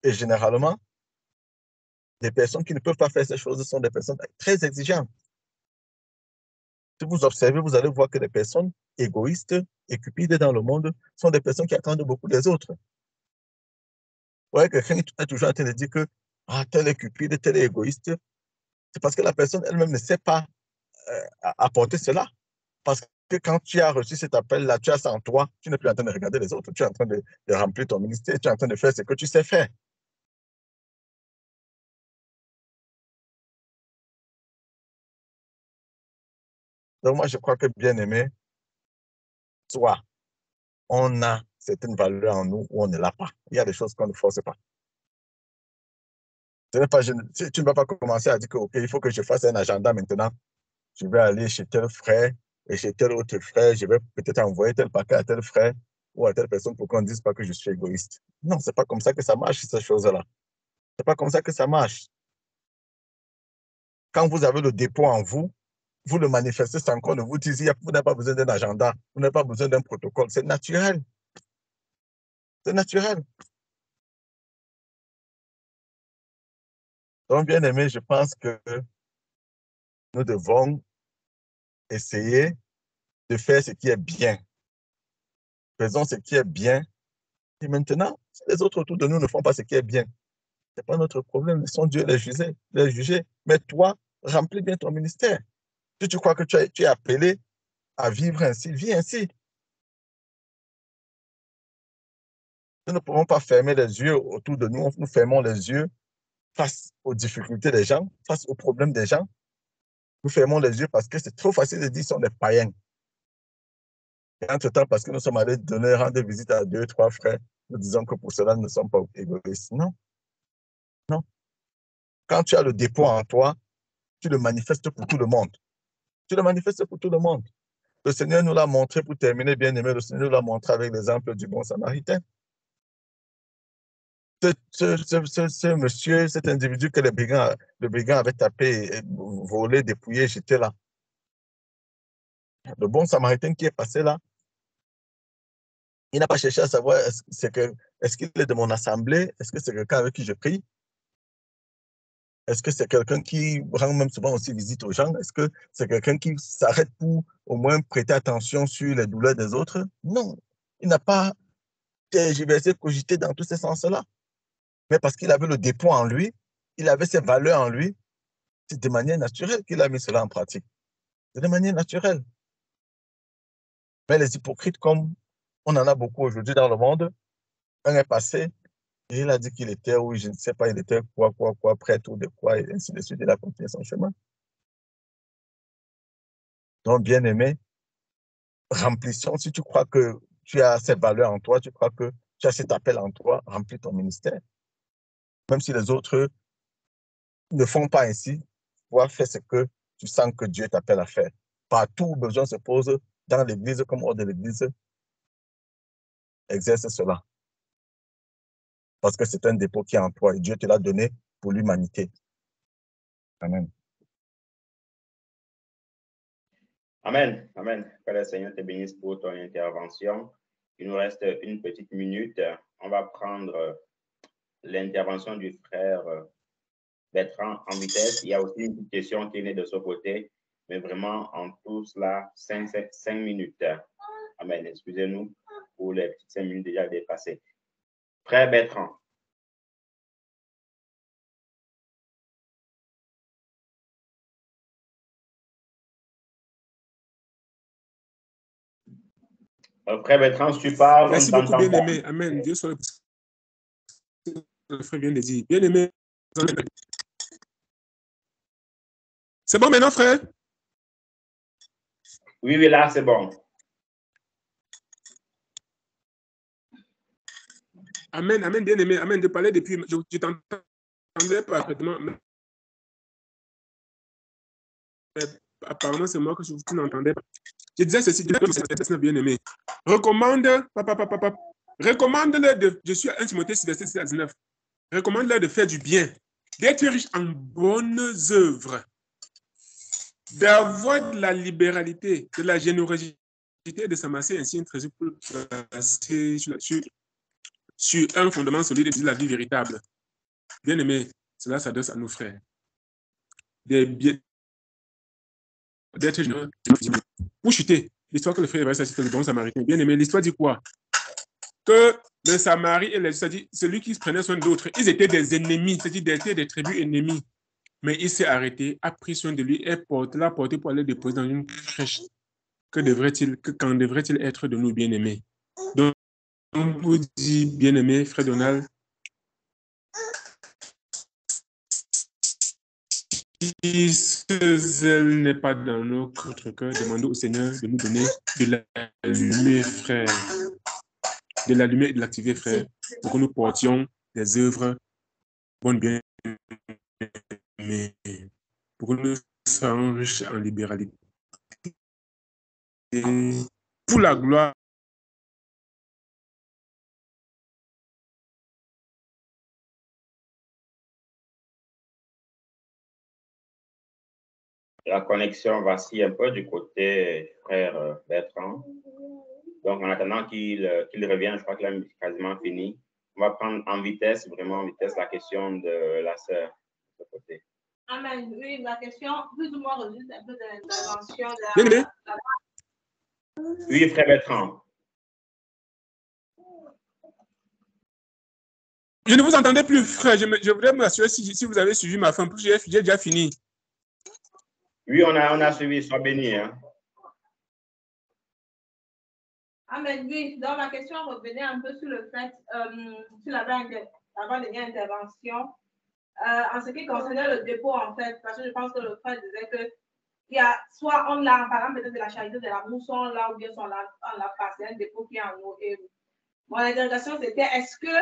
Et généralement, les personnes qui ne peuvent pas faire ces choses sont des personnes très exigeantes. Si vous observez, vous allez voir que les personnes égoïstes et cupides dans le monde sont des personnes qui attendent beaucoup des autres. Vous voyez, quelqu'un est toujours en train de dire que tel est cupide, tel est égoïste. C'est parce que la personne elle-même ne sait pas apporter cela. Parce que quand tu as reçu cet appel-là, tu as ça en toi, tu n'es plus en train de regarder les autres, tu es en train de remplir ton ministère, tu es en train de faire ce que tu sais faire. Donc, moi, je crois que bien-aimé, soit on a certaines valeurs en nous ou on ne l'a pas. Il y a des choses qu'on ne force pas. Tu ne vas pas commencer à dire que, OK, il faut que je fasse un agenda maintenant. Je vais aller chez tel frère et chez tel autre frère. Je vais peut-être envoyer tel paquet à tel frère ou à telle personne pour qu'on ne dise pas que je suis égoïste. Non, ce n'est pas comme ça que ça marche, ces choses-là. Ce n'est pas comme ça que ça marche. Quand vous avez le dépôt en vous, vous le manifestez sans qu'on ne vous dise, vous n'avez pas besoin d'un agenda, vous n'avez pas besoin d'un protocole. C'est naturel. C'est naturel. Donc, bien aimé, je pense que nous devons essayer de faire ce qui est bien. Faisons ce qui est bien. Et maintenant, si les autres autour de nous ne font pas ce qui est bien, ce n'est pas notre problème. Laissons Dieu les juger. Mais toi, remplis bien ton ministère. Si tu crois que tu es appelé à vivre ainsi, vis ainsi. Nous ne pouvons pas fermer les yeux autour de nous. Nous fermons les yeux face aux difficultés des gens, face aux problèmes des gens. Nous fermons les yeux parce que c'est trop facile de dire qu'ils sont des païens. Et entre-temps, parce que nous sommes allés rendre visite à 2, 3 frères, nous disons que pour cela, nous ne sommes pas égoïstes. Non, non. Quand tu as le dépôt en toi, tu le manifestes pour tout le monde. Tu le manifestes pour tout le monde. Le Seigneur nous l'a montré, pour terminer, bien aimé, le Seigneur nous l'a montré avec l'exemple du bon Samaritain. Ce monsieur, cet individu que le brigand avait tapé, volé, dépouillé, j'étais là. Le bon Samaritain qui est passé là, il n'a pas cherché à savoir est-ce qu'il est de mon assemblée, est-ce que c'est quelqu'un avec qui je prie, est-ce que c'est quelqu'un qui rend même souvent aussi visite aux gens, est-ce que c'est quelqu'un qui s'arrête pour au moins prêter attention sur les douleurs des autres? Non, il n'a pas tergiversé, cogité dans tous ces sens-là. Mais parce qu'il avait le dépôt en lui, il avait ses valeurs en lui, c'est de manière naturelle qu'il a mis cela en pratique. C'est de manière naturelle. Mais les hypocrites, comme on en a beaucoup aujourd'hui dans le monde, un est passé et il a dit qu'il était, oui, je ne sais pas, il était quoi, prêtre ou de quoi, et ainsi de suite, il a continué son chemin. Donc, bien aimé, remplissons, si tu crois que tu as cette valeur en toi, tu crois que tu as cet appel en toi, remplis ton ministère. Même si les autres ne font pas ainsi, toi, fais ce que tu sens que Dieu t'appelle à faire. Partout où besoin se pose, dans l'église comme hors de l'église, exerce cela. Parce que c'est un dépôt qui est en toi et Dieu te l'a donné pour l'humanité. Amen. Amen. Amen. Que le Seigneur te bénisse pour ton intervention. Il nous reste une petite minute. On va prendre l'intervention du frère Bertrand en vitesse. Il y a aussi une petite question qui est née de ce côté, mais vraiment en tout cela, 5 minutes. Amen. Excusez-nous pour les petites 5 minutes déjà dépassées. Frère Bertrand. Frère Bertrand, si tu parles, merci beaucoup, bien-aimé. Amen. Dieu soit le frère vient de dire. Bien-aimé. C'est bon maintenant, frère? Oui, là, c'est bon. Amen, amen, bien-aimé. Amen. De parler depuis, je t'entendais parfaitement. Apparemment, c'est moi que tu n'entendais pas. Je disais ceci, bien-aimé. Recommande-le je suis à 1 Timothée 6, verset 6 à 19. Recommande-leur de faire du bien, d'être riche en bonnes œuvres, d'avoir de la libéralité, de la générosité, de s'amasser ainsi un trésor pour placer sur un fondement solide de la vie véritable. Bien-aimé, cela s'adresse à nos frères. D'être généreux. Pour chuter, l'histoire que le frère Évariste a cité, le bon samaritain. Bien-aimé, l'histoire dit quoi? Que le Samari et c'est-à-dire celui qui se prenait soin d'autres, ils étaient des ennemis, c'est-à-dire des tribus ennemies. Mais il s'est arrêté, a pris soin de lui et l'a porté pour aller le déposer dans une crèche. Qu'en devrait-il être de nous, bien-aimés? Donc, on vous dit, bien-aimé, frère Donald, Si ce zèle n'est pas dans notre cœur, demandons au Seigneur de nous donner de l'allumer, frère. De l'allumer et de l'activer, frère, pour que nous portions des œuvres bonnes, bien, mais pour que nous soyons riches en libéralité. Pour la gloire. La connexion vacille un peu du côté frère Bertrand. Donc, en attendant qu'il revienne, je crois qu'il a quasiment fini. On va prendre en vitesse, vraiment en vitesse, la question de la sœur de ce côté. Amen. Oui, la question, plus ou moins, rejuste un peu de l'intervention Bien aimé. Oui, frère Bertrand. Je ne vous entendais plus, frère. Je voudrais m'assurer si vous avez suivi ma fin. J'ai déjà fini. Oui, on a suivi. Sois béni. Hein. Amen. Oui, donc ma question revenait un peu sur le fait, sur l'avant-dernière intervention, en ce qui concernait le dépôt, en fait, parce que je pense que le frère disait que il y a soit on l'a, par exemple, peut-être de la charité de l'amour, soit on l'a, ou bien soit on l'a pas. C'est un dépôt qui est en nous. Et mon interrogation, c'était est-ce que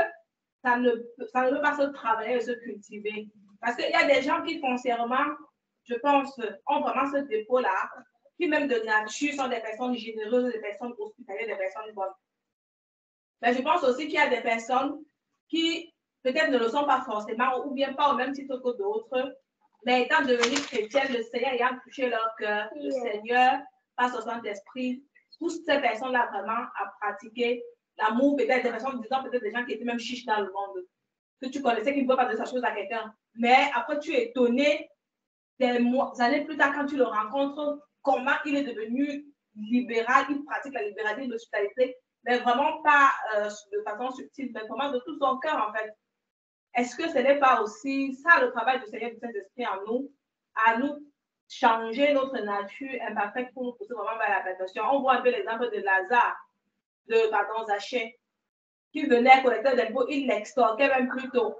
ça ne peut pas se travailler et se cultiver? Parce qu'il y a des gens qui foncièrement, je pense, ont vraiment ce dépôt-là, qui même de nature sont des personnes généreuses, des personnes hospitalières, des personnes bonnes. Mais je pense aussi qu'il y a des personnes qui peut-être ne le sont pas forcément, ou bien pas au même titre que d'autres, mais étant devenues chrétiennes, le Seigneur ayant touché leur cœur, le Seigneur, par son Saint-Esprit, pousse ces personnes-là vraiment à pratiquer l'amour, peut-être des personnes, disons peut-être des gens qui étaient même chiches dans le monde, que tu connaissais, qui ne peuvent pas dire sa chose à quelqu'un. Mais après, tu es étonné des années plus tard, quand tu le rencontres, comment il est devenu libéral, il pratique la libéralité, l'hospitalité, mais vraiment pas de façon subtile, mais vraiment de tout son cœur, en fait. Est-ce que ce n'est pas aussi ça le travail du Seigneur du Saint-Esprit en nous, à nous changer notre nature imparfaite pour nous pousser vraiment vers la perfection? On voit un peu l'exemple de Lazare, Zachée, qui venait collecter des d'impôts, il l'extorquait même plus tôt.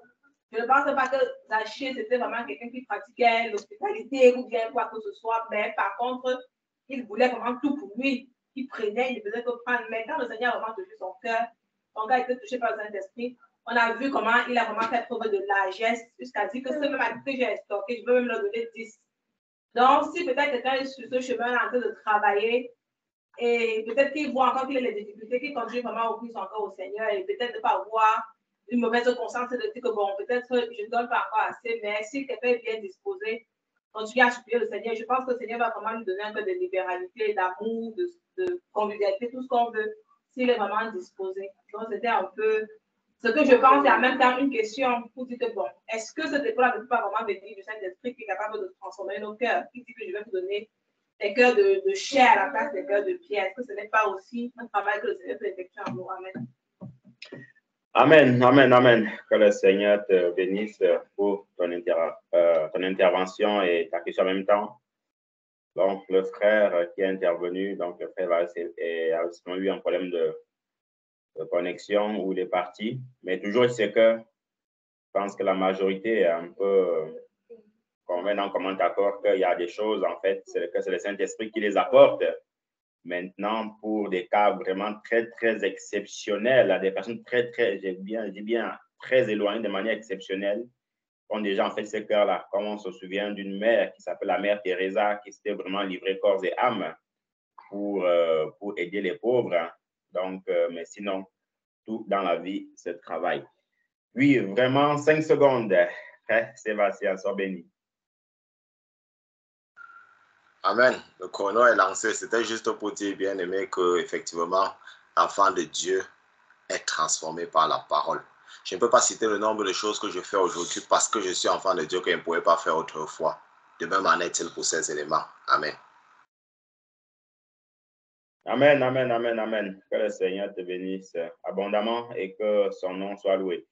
Je ne pense pas que Zachée, c'était vraiment quelqu'un qui pratiquait l'hospitalité ou bien quoi que ce soit, mais par contre, il voulait vraiment tout pour lui. Il prenait, il ne faisait que prendre. Mais quand le Seigneur a vraiment touché son cœur, son cœur a été touché par le Saint-Esprit, on a vu comment il a vraiment fait preuve de largesse jusqu'à dire que ce même acte que j'ai stocké, je veux même leur donner 10. Donc, si peut-être quelqu'un est sur ce chemin en train de travailler et peut-être qu'il voit encore qu'il a les difficultés, qu'il continue vraiment à offrir son corps au Seigneur et peut-être ne pas avoir une mauvaise conscience de dire que bon, peut-être je ne donne pas encore assez, mais si quelqu'un est bien disposé, continue à supplier le Seigneur. Je pense que le Seigneur va vraiment lui donner un peu de libéralité, d'amour, de convivialité, tout ce qu'on veut, s'il est vraiment disposé. Donc, c'était un peu ce que je pense, et en même temps une question pour dire que bon, est-ce que ce dépôt-là ne peut pas vraiment venir du Saint-Esprit qui est capable de transformer nos cœurs, qui dit que je vais vous donner des cœurs de chair à la place des cœurs de pierre? Est-ce que ce n'est pas aussi un travail que le Seigneur peut effectuer en nous? Amen. Amen, amen, amen. Que le Seigneur te bénisse pour ton intervention et ta question en même temps. Donc, le frère qui est intervenu, donc le frère a eu un problème de connexion ou de partie, mais toujours c'est que je pense que la majorité est un peu convaincant, comment d'accord qu'il y a des choses, en fait, c'est le Saint-Esprit qui les apporte. Maintenant, pour des cas vraiment très, très exceptionnels, à des personnes très, très, je dis bien, très éloignées de manière exceptionnelle, ont déjà en fait ces cœurs-là. Comme on se souvient d'une mère qui s'appelle la mère Teresa, qui s'était vraiment livrée corps et âme pour aider les pauvres. Donc, mais sinon, tout dans la vie, c'est le travail. Oui, vraiment, 5 secondes. Sébastien, sois béni. Amen. Le chrono est lancé. C'était juste pour dire, bien aimé, que effectivement, l'enfant de Dieu est transformé par la parole. Je ne peux pas citer le nombre de choses que je fais aujourd'hui parce que je suis enfant de Dieu que je ne pouvais pas faire autrefois. De même en est-il pour ces éléments. Amen. Amen, amen, amen, amen. Que le Seigneur te bénisse abondamment et que son nom soit loué.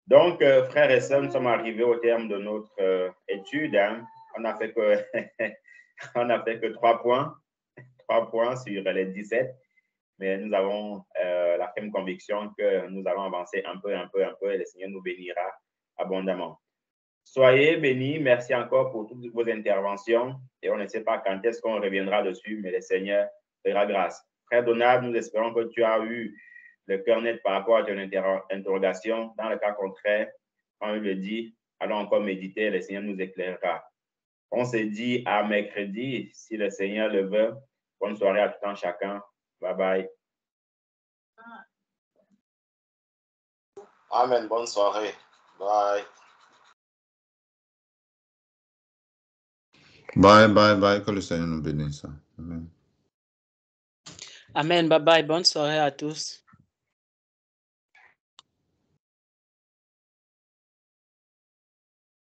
Donc, frères et sœurs, nous sommes arrivés au terme de notre étude. Hein. On n'a fait que 3 points. 3 points sur les 17. Mais nous avons la ferme conviction que nous allons avancer un peu, et le Seigneur nous bénira abondamment. Soyez bénis. Merci encore pour toutes vos interventions. Et on ne sait pas quand est-ce qu'on reviendra dessus, mais le Seigneur fera grâce. Frère Donald, nous espérons que tu as eu le cœur net par rapport à ton interrogation. Dans le cas contraire, on le dit, allons encore méditer, le Seigneur nous éclairera. On se dit à mercredi, si le Seigneur le veut. Bonne soirée à tout un chacun. Bye bye. Amen. Bonne soirée. Bye. Bye, bye, bye. Que le Seigneur nous bénisse. Amen. Amen. Bye bye. Bonne soirée à tous.